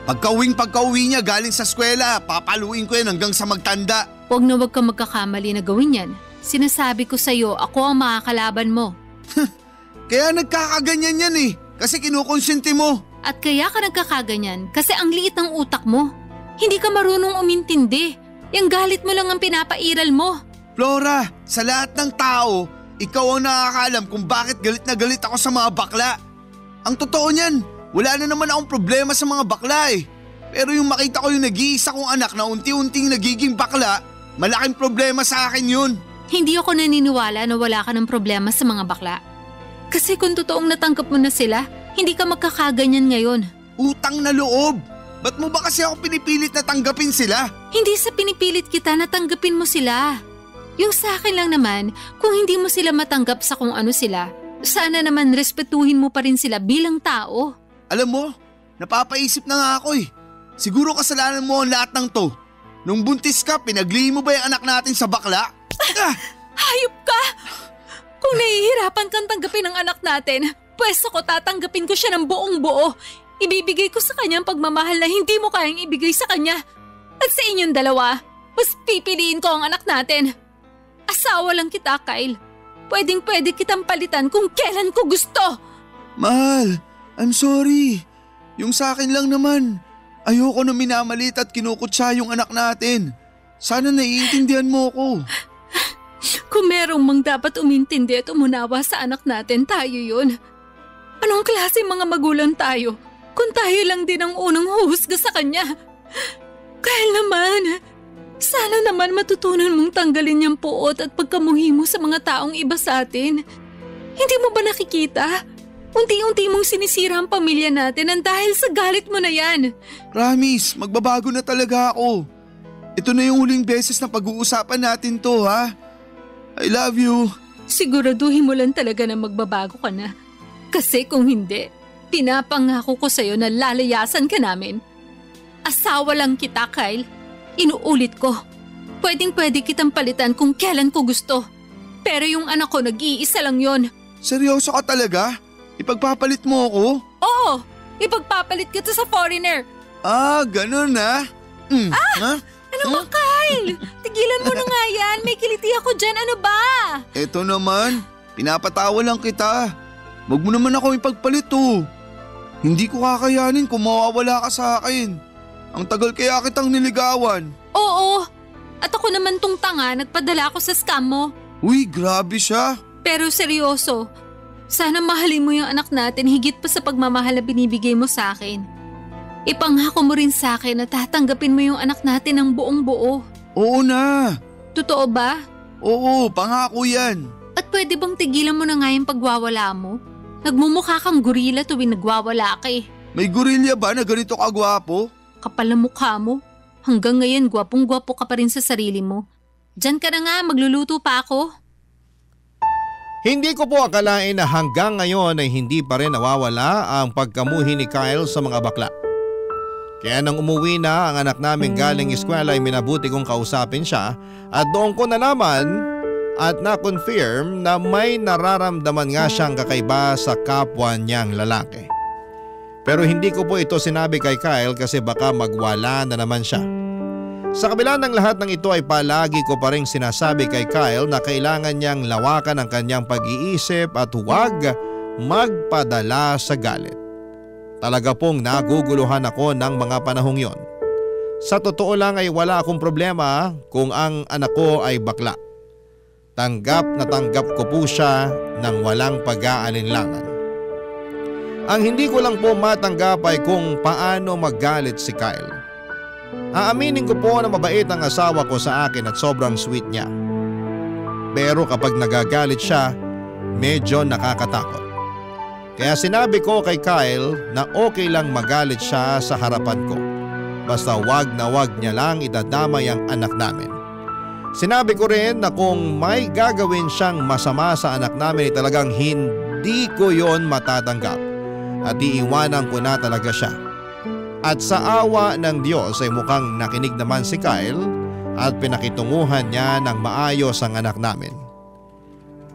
Pagka-uwi niya galing sa eskwela, papaluin ko yan hanggang sa magtanda. Huwag kang magkakamali na gawin yan. Sinasabi ko sa'yo, ako ang makakalaban mo. Kaya nagkakaganyan yan eh. Kasi kinukonsente mo. At kaya ka nagkakaganyan kasi ang liit ng utak mo. Hindi ka marunong umintindi. Yung galit mo lang ang pinapairal mo. Flora, sa lahat ng tao, ikaw ang nakakaalam kung bakit galit na galit ako sa mga bakla. Ang totoo niyan, wala na naman akong problema sa mga bakla eh. Pero yung makita ko yung nag-iisa kong anak na unti-unting nagiging bakla, malaking problema sa akin yun. Hindi ako naniniwala na wala ka ng problema sa mga bakla. Kasi kung totoong natanggap mo na sila, hindi ka magkakaganyan ngayon. Utang na loob! Ba't mo ba kasi ako pinipilit na tanggapin sila? Hindi sa pinipilit kita na tanggapin mo sila. Yung sa akin lang naman, kung hindi mo sila matanggap sa kung ano sila, sana naman respetuhin mo pa rin sila bilang tao. Alam mo, napapaisip na nga ako eh. Siguro kasalanan mo ang lahat ng to. Nung buntis ka, pinaglihi mo ba yung anak natin sa bakla? Hayop ka! Kung nahihirapan kang tanggapin ang anak natin, pwes ako tatanggapin ko siya ng buong buo. Ibibigay ko sa kanya ang pagmamahal na hindi mo kayang ibigay sa kanya. At sa inyong dalawa, mas pipiliin ko ang anak natin. Asawa lang kita, Kyle. Pwedeng-pwede kitang palitan kung kailan ko gusto. Mahal, I'm sorry. Yung sa akin lang naman. Ayoko na minamalit at kinukutsa yung anak natin. Sana naiintindihan mo ko. Kung merong mang dapat umintindi at umunawa sa anak natin, tayo yun. Anong klase mga magulang tayo kung tayo lang din ang unang huhusga sa kanya? Kyle naman, sana naman matutunan mong tanggalin yung puot at pagkamuhi mo sa mga taong iba sa atin. Hindi mo ba nakikita? Unti-unti mong sinisira ang pamilya natin ang dahil sa galit mo na yan. Promise, magbabago na talaga ako. Ito na yung huling beses na pag-uusapan natin to, ha? I love you. Siguraduhin mo lang talaga na magbabago ka na. Kasi kung hindi, pinapangako ko sa'yo na lalayasan ka namin. Asawa lang kita, Kyle. Inuulit ko. Pwedeng-pwede kitang palitan kung kailan ko gusto. Pero yung anak ko nag-iisa lang yon. Seryoso ka talaga? Ipagpapalit mo ako? Oo! Ipagpapalit kita sa foreigner. Ganun ha? Ha? Ano ba, Kyle? Tigilan mo na nga yan. May kiliti ako dyan. Ano ba? Eto naman, pinapatawa lang kita. Wag mo naman ako ipagpalit oh. Hindi ko kakayanin kung mawawala ka sa akin. Ang tagal kaya kitang niligawan. Oo. At ako naman tong tanga, nagpadala ako sa scam mo. Uy, grabe siya. Pero seryoso, sana mahalin mo yung anak natin higit pa sa pagmamahal na binibigay mo sa akin. Ipangako mo rin sa akin na tatanggapin mo yung anak natin ng buong buo. Oo na. Totoo ba? Oo, pangako yan. At pwede bang tigilan mo na nga yung pagwawala mo? Nagmumukha kang gorila tuwing nagwawala ka eh. May gorilya ba na ganito kagwapo? Kapal ang mukha mo. Hanggang ngayon gwapong-gwapo ka pa rin sa sarili mo. Diyan ka na nga, magluluto pa ako. Hindi ko po akalain na hanggang ngayon ay hindi pa rin nawawala ang pagkamuhi ni Kyle sa mga bakla. Kaya nang umuwi na ang anak namin galing eskwela ay minabuti kong kausapin siya at doon ko nalaman at na-confirm na may nararamdaman nga siyang kakaiba sa kapwa niyang lalaki. Pero hindi ko po ito sinabi kay Kyle kasi baka magwala na naman siya. Sa kabila ng lahat ng ito ay palagi ko pa rin sinasabi kay Kyle na kailangan niyang lawakan ang kanyang pag-iisip at huwag magpadala sa galit. Talaga pong naguguluhan ako ng mga panahong yon. Sa totoo lang ay wala akong problema kung ang anak ko ay bakla. Tanggap na tanggap ko po siya ng walang pag-aalinlangan. Ang hindi ko lang po matanggap ay kung paano magalit si Kyle. Aaminin ko po na mabait ang asawa ko sa akin at sobrang sweet niya. pero kapag nagagalit siya, medyo nakakatakot. Kaya sinabi ko kay Kyle na okay lang magalit siya sa harapan ko. Basta wag na wag niya lang idadamay ang anak namin. Sinabi ko rin na kung may gagawin siyang masama sa anak namin ay talagang hindi ko yon matatanggap at iiwanan ko na talaga siya. At sa awa ng Diyos ay mukhang nakinig naman si Kyle at pinakitunguhan niya ng maayos ang anak namin.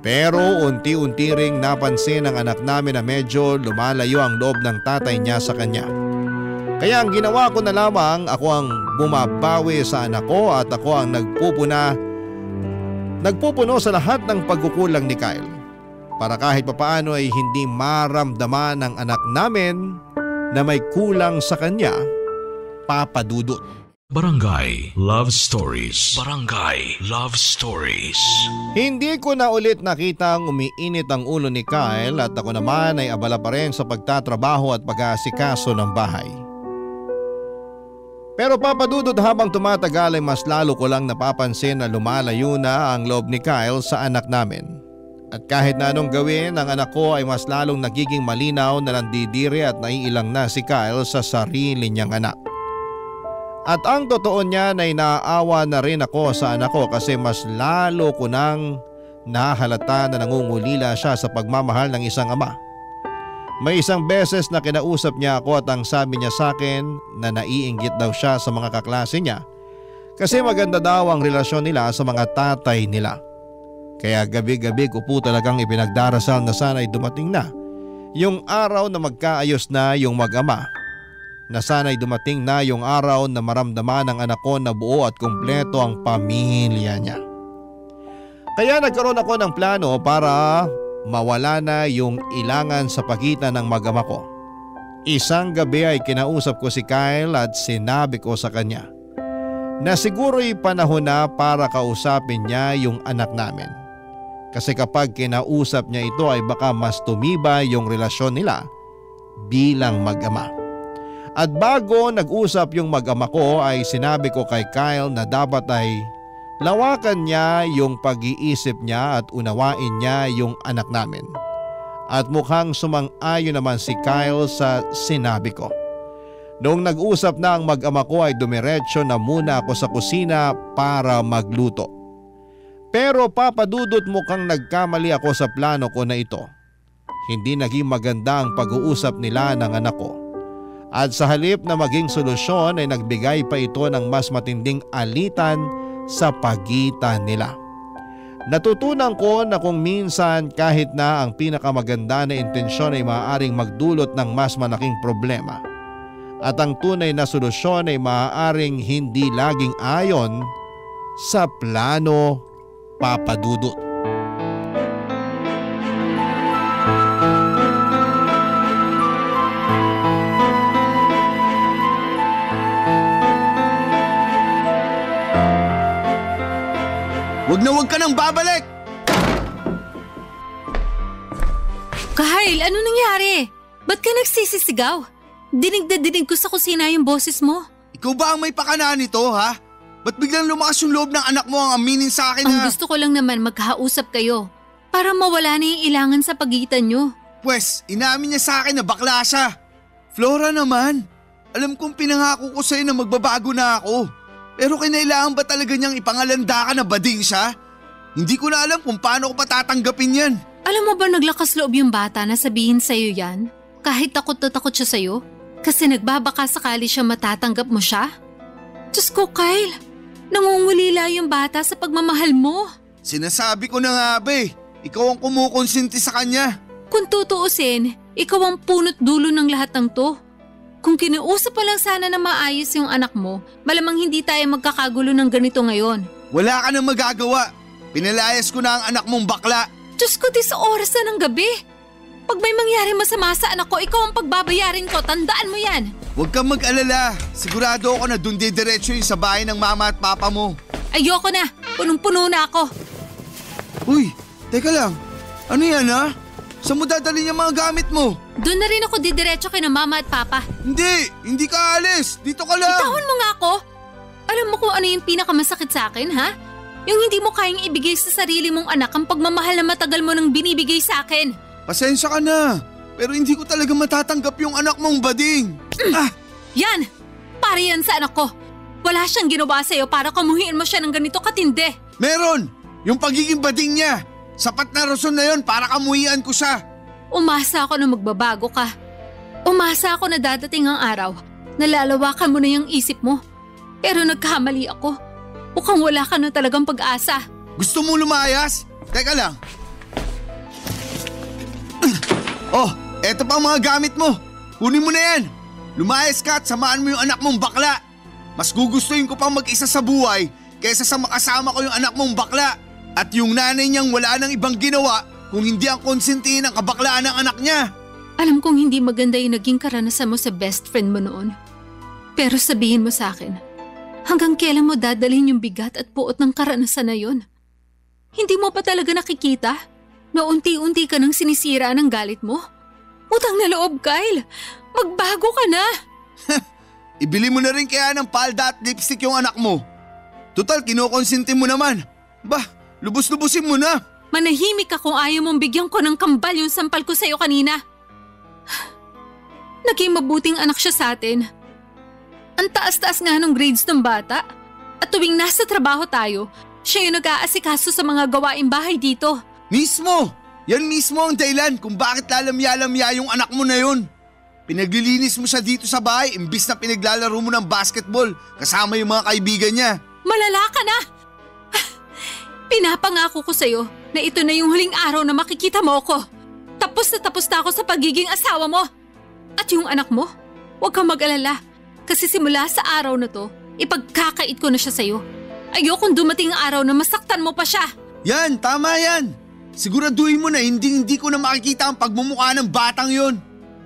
Pero unti-unti ring napansin ng anak namin na medyo lumalayo ang loob ng tatay niya sa kanya. Kaya ang ginawa ko na lamang, ako ang bumabawi sa anak ko at ako ang nagpupuno sa lahat ng pagkukulang ni Kyle. Para kahit papaano ay hindi maramdaman ng anak namin na may kulang sa kanya, Papa Dudut. Barangay Love Stories. Barangay Love Stories. Hindi ko na ulit nakitang umiinit ang ulo ni Kyle at ako naman ay abala pa rin sa pagtatrabaho at pag-aasikaso ng bahay. Pero Papa Dudut, habang tumatagal ay mas lalo ko lang napapansin na lumalayo na ang loob ni Kyle sa anak namin. At kahit na anong gawin, ang anak ko ay mas lalong nagiging malinaw na nandidiri at naiilang na si Kyle sa sarili niyang anak. At ang totoo niyan ay naaawa na rin ako sa anak ko kasi mas lalo ko nang nahalata na nangungulila siya sa pagmamahal ng isang ama. May isang beses na kinausap niya ako at ang sabi niya sa akin na naiinggit daw siya sa mga kaklase niya kasi maganda daw ang relasyon nila sa mga tatay nila. Kaya gabi-gabi ko po talagang ipinagdarasal na sana'y dumating na yung araw na magkaayos na yung mag-ama. Na sana'y dumating na yung araw na maramdaman ng anak ko na buo at kumpleto ang pamilya niya. Kaya nagkaroon ako ng plano para mawala na yung ilangan sa pagitan ng mag-ama ko. Isang gabi ay kinausap ko si Kyle at sinabi ko sa kanya na siguro'y panahon na para kausapin niya yung anak namin. Kasi kapag kinausap niya ito ay baka mas tumibay yung relasyon nila bilang mag-ama. At bago nag-usap yung mag-ama ko ay sinabi ko kay Kyle na dapat ay lawakan niya yung pag-iisip niya at unawain niya yung anak namin. At mukhang sumang-ayon naman si Kyle sa sinabi ko. Noong nag-usap na ang mag-ama ko ay dumiretso na muna ako sa kusina para magluto. Pero Papa Dudut, mukhang nagkamali ako sa plano ko na ito. Hindi naging maganda ang pag-uusap nila ng anak ko. At sa halip na maging solusyon ay nagbigay pa ito ng mas matinding alitan sa pagitan nila. Natutunan ko na kung minsan kahit na ang pinakamaganda na intensyon ay maaaring magdulot ng mas malaking problema. At ang tunay na solusyon ay maaaring hindi laging ayon sa plano, Papa Dudut. Wag ka nang babalik! Kyle, ano nangyari? Ba't ka nagsisisigaw? Dinig na dinig ko sa kusina yung boses mo. Ikaw ba ang may pakana nito, ha? Ba't biglang lumakas yung loob ng anak mo ang aminin sa akin Ang gusto ko lang naman magkausap kayo para mawala na yung ilangan sa pagitan nyo. Pwes, inamin niya sa akin na bakla siya. Flora naman, alam kong pinangako ko sa'yo na magbabago na ako. Pero kinailangan ba talaga niyang ipangalanda ka na bading siya? Hindi ko na alam kung paano ko patatanggapin yan. Alam mo ba naglakas loob yung bata na sabihin sa'yo yan? Kahit takot na takot siya sa'yo? Kasi nagbabaka sakali siya matatanggap mo siya? Diyos ko, Kyle, nangungulila yung bata sa pagmamahal mo. Sinasabi ko na nga ba ikaw ang kumukonsinti sa kanya. Kung tutuusin, ikaw ang punot dulo ng lahat ng to. Kung kinausap pa lang sana na maayos yung anak mo, malamang hindi tayo magkakagulo ng ganito ngayon. Wala ka nang magagawa. Pinalayas ko na ang anak mong bakla. Diyos ko, sa oras na ng gabi. Pag may mangyari masama sa anak ko, ikaw ang pagbabayarin ko. Tandaan mo yan. Huwag kang mag-alala. Sigurado ako na doon didiretso yung sa bahay ng mama at papa mo. Ayoko na. Punong-puno na ako. Uy, teka lang. Ano yan ha? Saan mo dadalhin yung mga gamit mo? Doon na rin ako didiretso kay na mama at papa. Hindi ka alis. Dito ka lang. Itahon mo nga ako. Alam mo kung ano yung pinakamasakit sa akin, ha? Yung hindi mo kayang ibigay sa sarili mong anak ang pagmamahal na matagal mo nang binibigay sa akin. Pasensya ka na, pero hindi ko talaga matatanggap yung anak mong bading. Yan! Para yan sa anak ko. Wala siyang ginawa sa'yo para kamuhiin mo siya ng ganito katindi. Meron! Yung pagiging bading niya. Sapat na rason na yon para kamuhian ko siya. Umasa ako na magbabago ka. Umasa ako na dadating ang araw. Nalalawakan mo na yung isip mo. Pero nagkamali ako. Mukhang wala ka na talagang pag-asa. Gusto mo lumayas? Teka lang. Oh, eto pa ang mga gamit mo. Kunin mo na yan. Lumayas ka at samaan mo yung anak mong bakla. Mas gugustuhin ko pang mag-isa sa buhay kaysa sa makasama ko yung anak mong bakla. At yung nanay niyang wala nang ibang ginawa kung hindi ang konsentihin ng kabaklaan ng anak niya. Alam kong hindi maganda yung naging karanasan mo sa best friend mo noon. Pero sabihin mo sa akin, hanggang kailan mo dadalhin yung bigat at puot ng karanasan na yun? Hindi mo pa talaga nakikita na unti-unti ka nang sinisira ng galit mo? Utang na loob, Kyle. Magbago ka na. Ibili mo na rin kaya ng palda at lipstick yung anak mo. Total, kinukonsinti mo naman. Bah, lubos-lubusin mo na. Manahimik ka kung ayaw mong bigyan ko ng kambal yung sampal ko sa'yo kanina. Naging mabuting anak siya sa atin. Ang taas-taas nga ng grades ng bata. At tuwing nasa trabaho tayo, siya yung nag-aasikaso sa mga gawaing bahay dito. Mismo! Yan mismo ang dahilan kung bakit lalamya-lamya yung anak mo na yun. Pinaglilinis mo siya dito sa bahay imbis na pinaglalaro mo ng basketball kasama yung mga kaibigan niya. Malala ka na! Pinapangako ko sa'yo na ito na yung huling araw na makikita mo ako. Tapos na ako sa pagiging asawa mo. At yung anak mo, huwag kang mag-alala. Kasi simula sa araw na to, ipagkakait ko na siya sa'yo. Ayokong dumating ang araw na masaktan mo pa siya. Yan, tama yan. Siguraduhin mo na hindi ko na makikita ang pagmumukha ng batang yon.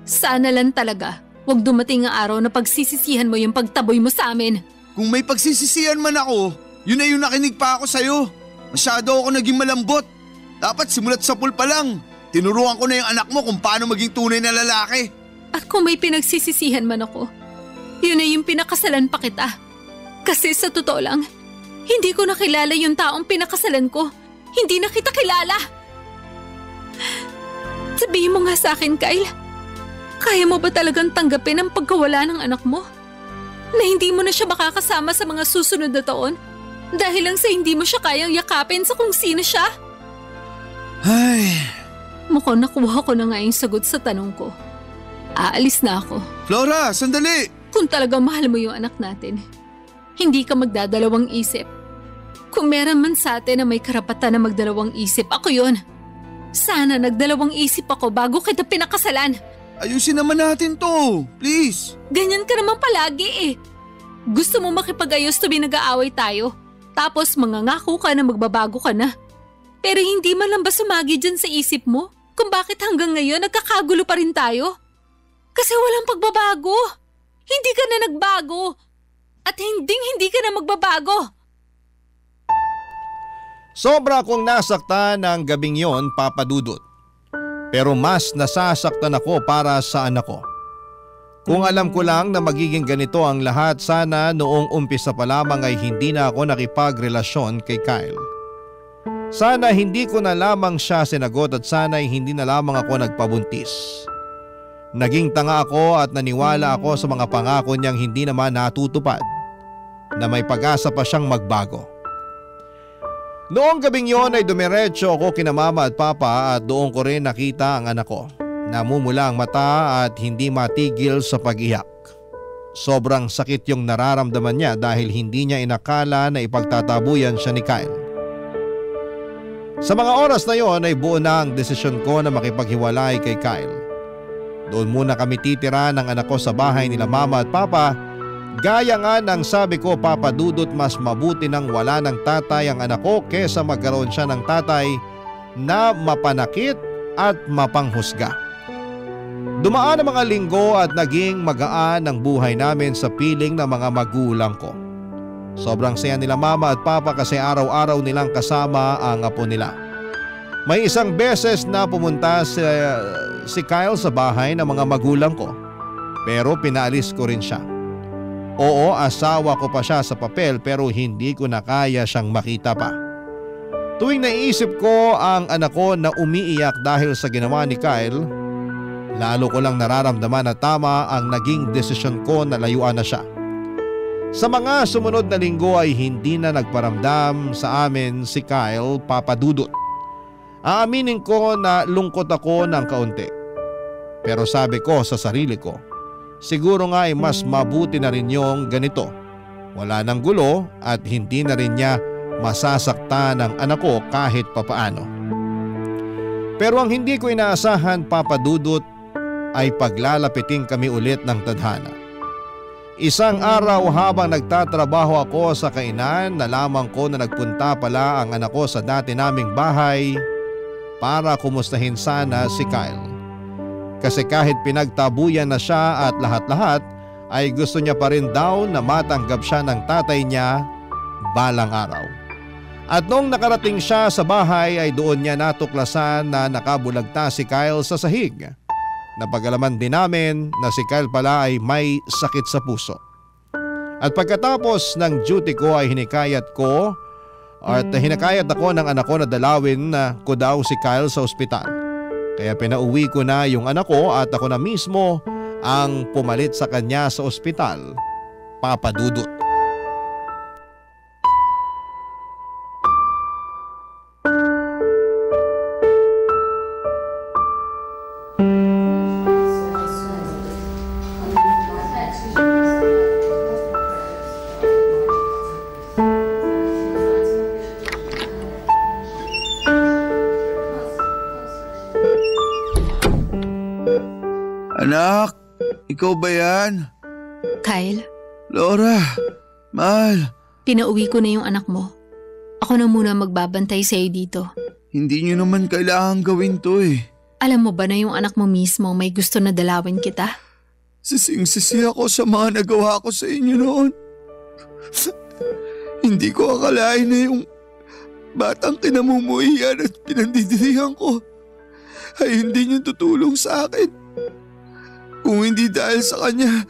Sana lang talaga, huwag dumating ang araw na pagsisisihan mo yung pagtaboy mo sa amin. Kung may pagsisisihan man ako, yun na yung nakinig pa ako sa'yo. Masyado ako naging malambot. Dapat simulat sa pool pa lang. Tinuruan ko na yung anak mo kung paano maging tunay na lalaki. At kung may pinagsisisihan man ako, yun na yung pinakasalan pa kita. Kasi sa totoo lang, hindi ko nakilala yung taong pinakasalan ko. Hindi na kita kilala. Sabihin mo nga sa akin, Kyle. Kaya mo ba talagang tanggapin ang pagkawala ng anak mo? Na hindi mo na siya makakasama sa mga susunod na taon? Dahil lang sa hindi mo siya kayang yakapin sa kung sino siya? Ay... Mukhang nakuha ko na nga yung sagot sa tanong ko. Aalis na ako. Flora, sandali! Kung talagang mahal mo yung anak natin, hindi ka magdadalawang isip. Kung meron man sa atin na may karapatan na magdalawang isip, ako yun. Sana nagdalawang isip ako bago kita pinakasalan. Ayusin naman natin to, please. Ganyan ka naman palagi eh. Gusto mo makipag-ayos tuwing nag-aaway tayo, tapos mangangako ka na magbabago ka na. Pero hindi man lang ba sumagi dyan sa isip mo kung bakit hanggang ngayon nagkakagulo pa rin tayo? Kasi walang pagbabago. Hindi ka na nagbago. At hindi ka na magbabago. Sobra akong nasaktan ng gabing yon, Papa Dudut. Pero mas nasasaktan ako para sa anak ko. Kung alam ko lang na magiging ganito ang lahat, sana noong umpisa pa lamang ay hindi na ako nakipagrelasyon kay Kyle. Sana hindi ko na lamang siya sinagot at sana ay hindi na lamang ako nagpabuntis. Naging tanga ako at naniwala ako sa mga pangako niyang hindi naman natutupad, na may pag-asa pa siyang magbago. Noong gabing yon ay dumiretso ako kina mama at papa at doon ko rin nakita ang anak ko. Namumula ang mata at hindi matigil sa pag-iyak. Sobrang sakit yung nararamdaman niya dahil hindi niya inakala na ipagtatabuyan siya ni Kyle. Sa mga oras na yon ay buo na ang desisyon ko na makipaghiwalay kay Kyle. Doon muna kami titira ng anak ko sa bahay nila mama at papa. Gaya nga ng sabi ko, Papa Dudut, mas mabuti nang wala ng tatay ang anak ko kesa magkaroon siya ng tatay na mapanakit at mapanghusga. Dumaan ang mga linggo at naging magaan ang buhay namin sa piling ng mga magulang ko. Sobrang saya nila mama at papa kasi araw-araw nilang kasama ang apo nila. May isang beses na pumunta si Kyle sa bahay ng mga magulang ko, pero pinaalis ko rin siya. Oo, asawa ko pa siya sa papel pero hindi ko na kaya siyang makita pa. Tuwing naiisip ko ang anak ko na umiiyak dahil sa ginawa ni Kyle, lalo ko lang nararamdaman na tama ang naging desisyon ko na layuan na siya. Sa mga sumunod na linggo ay hindi na nagparamdam sa amin si Kyle, Papa Dudut. Aaminin ko na lungkot ako ng kaunti. Pero sabi ko sa sarili ko, siguro nga ay mas mabuti na rin yung ganito. Wala nang gulo at hindi na rin niya masasaktan ng anak ko kahit papaano. Pero ang hindi ko inaasahan, Papa Dudut, ay paglalapitin kami ulit ng tadhana. Isang araw habang nagtatrabaho ako sa kainan, nalaman ko na nagpunta pala ang anak ko sa dati naming bahay para kumustahin sana si Kyle. Kasi kahit pinagtabuyan na siya at lahat-lahat, ay gusto niya pa rin daw na matanggap siya ng tatay niya balang araw. At noong nakarating siya sa bahay ay doon niya natuklasan na nakabulagta si Kyle sa sahig. Napagalaman din namin na si Kyle pala ay may sakit sa puso. At pagkatapos ng duty ko ay hinakayat ako ng anak ko na dalawin ko daw si Kyle sa ospital. Kaya pinauwi ko na yung anak ko at ako na mismo ang pumalit sa kanya sa ospital, Papa Dudut. Anak, ikaw ba yan? Kyle, Laura, mahal. pinauwi ko na yung anak mo. Ako na muna magbabantay sa'yo dito. Hindi nyo naman kailangan gawin to eh. Alam mo ba na yung anak mo mismo may gusto na dalawin kita? Sising-sisi ako sa mga nagawa ko sa inyo noon. Hindi ko akalain na yung batang kinamumuhian at pinandidirihan ko ay hindi nyo tutulong sa akin. Kung hindi dahil sa kanya,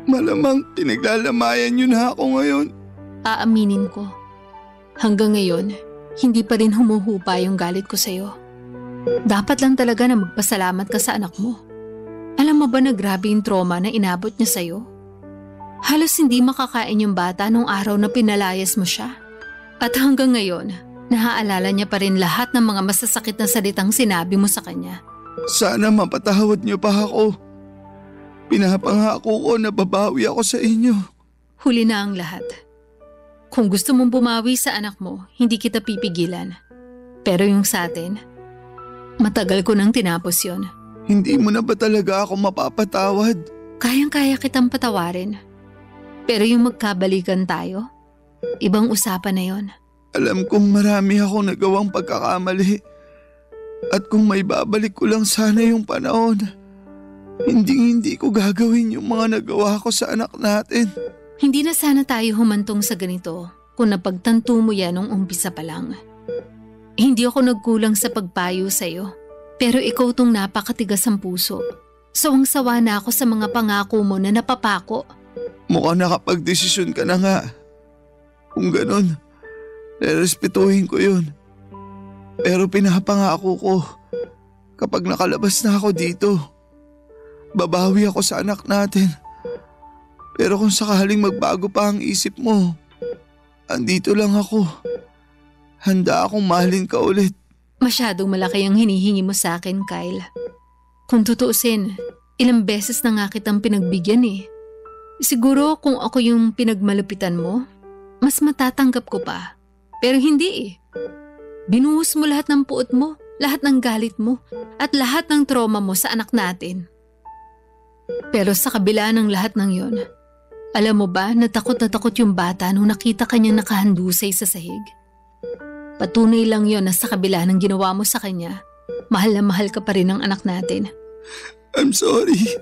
malamang pinaglalamayan nyo na ako ngayon. Aaminin ko, hanggang ngayon, hindi pa rin humuhupa yung galit ko sa'yo. Dapat lang talaga na magpasalamat ka sa anak mo. Alam mo ba na grabe yung trauma na inabot niya sa'yo? Halos hindi makakain yung bata nung araw na pinalayas mo siya. At hanggang ngayon, naaalala niya pa rin lahat ng mga masasakit na salitang sinabi mo sa kanya. Sana mapatawad niyo pa ako. Pinapangako ko na babawi ako sa inyo. Huli na ang lahat. Kung gusto mong bumawi sa anak mo, hindi kita pipigilan. Pero yung sa atin, matagal ko nang tinapos yon. Hindi mo na ba talaga ako mapapatawad? Kayang-kaya kitang patawarin. Pero yung magkabalikan tayo, ibang usapan na yon. Alam kong marami akong nagawang pagkakamali. At kung may babalik ko lang sana yung panahon, hindi ko gagawin yung mga nagawa ko sa anak natin. Hindi na sana tayo humantong sa ganito kung napagtanto mo yan nung umpisa pa lang. Hindi ako nagkulang sa pagpayo sa'yo, pero ikaw tong napakatigas ang puso. Sawang-sawa na ako sa mga pangako mo na napapako. Mukhang nakapag-desisyon ka na nga. Kung ganun, rerespetuhin ko yun. Pero pinapangako ko, kapag nakalabas na ako dito, babawi ako sa anak natin. Pero kung sakaling magbago pa ang isip mo, andito lang ako. Handa akong mahalin ka ulit. Masyadong malaki ang hinihingi mo sa akin, Kyle. Kung tutuusin, ilang beses na nga kitang pinagbigyan eh. Siguro kung ako yung pinagmalupitan mo, mas matatanggap ko pa. Pero hindi eh. Binuhos mo lahat ng puot mo, lahat ng galit mo, at lahat ng trauma mo sa anak natin. Pero sa kabila ng lahat ng yon, alam mo ba na takot yung bata nung nakita kanyang nakahandusay sa sahig? Patunay lang yon na sa kabila ng ginawa mo sa kanya, mahal na mahal ka pa rin ng anak natin. I'm sorry.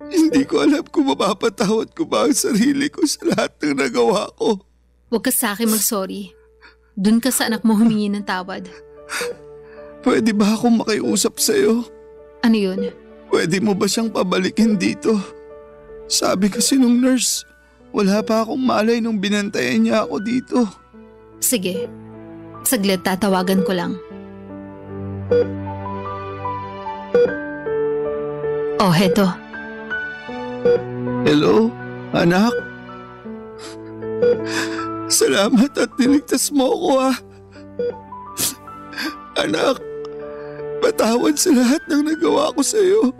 Hindi ko alam kung mapapatawad ko ba ang sarili ko sa lahat ng nagawa ko. Huwag ka sa akin mag-sorry. Doon ka sa anak mo humingi ng tawad. Pwede ba akong makiusap sa'yo? Ano yun? Pwede mo ba siyang pabalikin dito? Sabi kasi nung nurse, wala pa akong malay nung binantayan niya ako dito. Sige, Saglit, tatawagan ko lang. Oh, heto. Hello, anak? Salamat at niligtas mo ako Anak, patawad sa lahat ng nagawa ko sa iyo.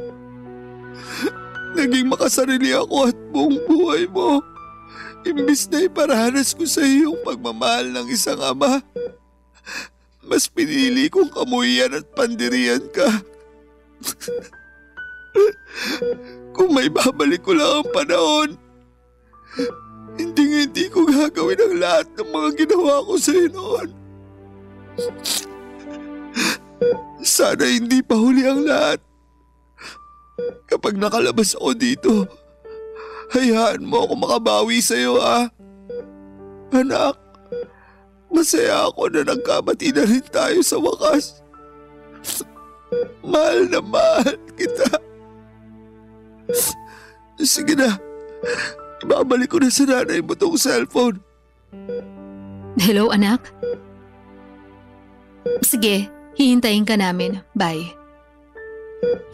Naging makasarili ako at buong buhay mo. Imbis na iparanas ko sa iyo yung pagmamahal ng isang ama, mas pinili kong kamuhian at pandirian ka. Kung may babalik ko lang ang panahon, hindi ko gagawin ang lahat ng mga ginawa ko sa iyo noon. Sana hindi pa huli ang lahat. Kapag nakalabas ako dito, hayaan mo ako makabawi sa iyo Anak, masaya ako na nagkamati na rin tayo sa wakas. Mahal na mahal kita. Sige na, ibabalik ko na sa nanay mo tong cellphone. Hello, anak? Sige, hihintayin ka namin. Bye.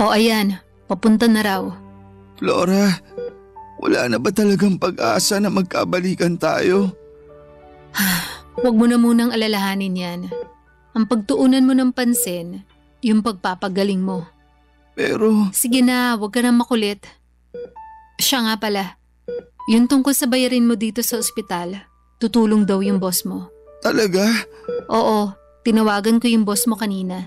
O ayan, papunta na raw. Flora, wala na ba talagang pag-asa na magkabalikan tayo? Huwag mo na munang alalahanin yan. Ang pagtuunan mo ng pansin, yung pagpapagaling mo. Pero… Sige na, huwag ka na makulit. Siya nga pala, yung tungkol sa bayarin mo dito sa ospital, tutulong daw yung boss mo. Talaga? Oo, tinawagan ko yung boss mo kanina.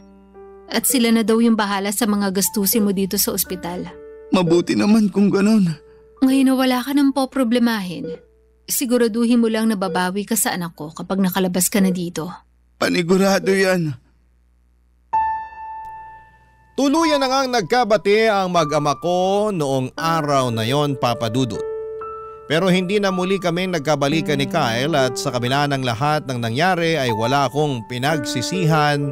At sila na daw yung bahala sa mga gastusin mo dito sa ospital. Mabuti naman kung ganon. Ngayon na wala ka nang poproblemahin, siguraduhin mo lang na babawi ka sa anak ko kapag nakalabas ka na dito. Panigurado yan. Tuluyan na ngang nagkabati ang mag-ama ko noong araw na yon, Papa Dudut. Pero hindi na muli kaming nagkabalikan ni Kyle at sa kabila ng lahat ng nangyari ay wala akong pinagsisihan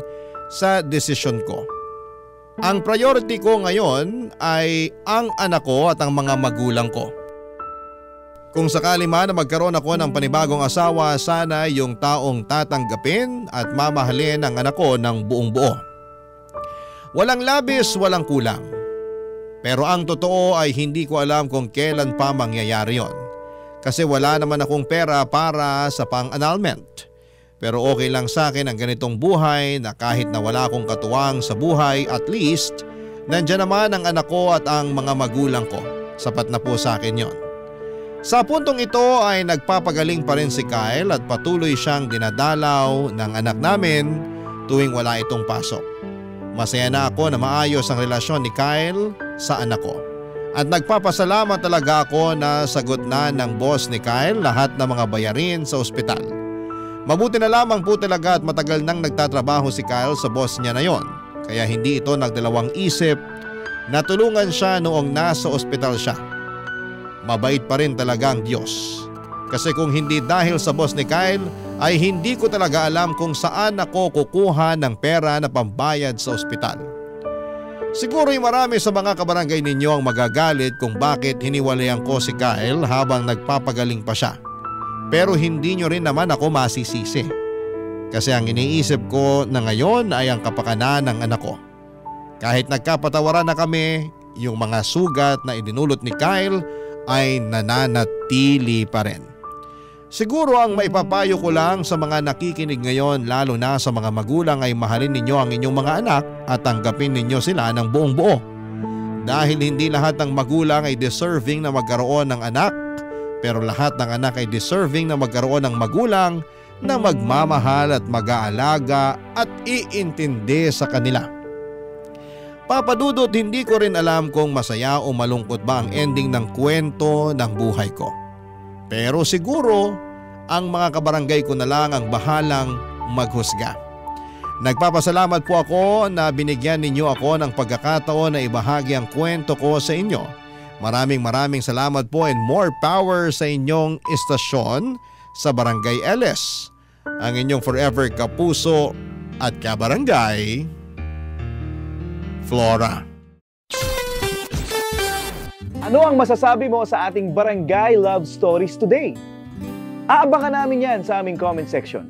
sa desisyon ko. Ang priority ko ngayon ay ang anak ko at ang mga magulang ko. Kung sakali man na magkaroon ako ng panibagong asawa, sana yung taong tatanggapin at mamahalin ang anak ko ng buong buo. Walang labis, walang kulang. Pero ang totoo ay hindi ko alam kung kailan pa mangyayari yon. Kasi wala naman akong pera para sa pang-annulment. Pero okay lang sa akin ang ganitong buhay na kahit na wala akong katuwang sa buhay, at least nandyan naman ang anak ko at ang mga magulang ko. Sapat na po sa akin yon. Sa puntong ito ay nagpapagaling pa rin si Kyle at patuloy siyang dinadalaw ng anak namin tuwing wala itong pasok. Masaya na ako na maayos ang relasyon ni Kyle sa anak ko. At nagpapasalamat talaga ako na sagot na ng boss ni Kyle lahat ng mga bayarin sa ospital. Mabuti na lamang po talaga at matagal nang nagtatrabaho si Kyle sa boss niya na yon. Kaya hindi ito nagdalawang isip na tulungan siya noong nasa ospital siya. Mabait pa rin talaga ang Diyos. Kasi kung hindi dahil sa boss ni Kyle, ay hindi ko talaga alam kung saan ako kukuha ng pera na pambayad sa ospital. Siguro'y marami sa mga kabarangay ninyo ang magagalit kung bakit hiniwalayan ko si Kyle habang nagpapagaling pa siya. Pero hindi nyo rin naman ako masisisi. Kasi ang iniisip ko na ngayon ay ang kapakanan ng anak ko. Kahit nagkapatawaran na kami, yung mga sugat na idinulot ni Kyle ay nananatili pa rin. Siguro ang maipapayo ko lang sa mga nakikinig ngayon, lalo na sa mga magulang, ay mahalin ninyo ang inyong mga anak at tanggapin ninyo sila ng buong buo. Dahil hindi lahat ng magulang ay deserving na magkaroon ng anak, pero lahat ng anak ay deserving na magkaroon ng magulang na magmamahal at mag-aalaga at iintindi sa kanila. Papa Dudut, hindi ko rin alam kung masaya o malungkot ba ang ending ng kwento ng buhay ko. Pero siguro, ang mga kabarangay ko na lang ang bahalang maghusga. Nagpapasalamat po ako na binigyan ninyo ako ng pagkakataon na ibahagi ang kwento ko sa inyo. Maraming salamat po and more power sa inyong istasyon sa Barangay LS. Ang inyong forever kapuso at kabarangay, Flora. Ano ang masasabi mo sa ating Barangay Love Stories today? Aabangan namin yan sa aming comment section.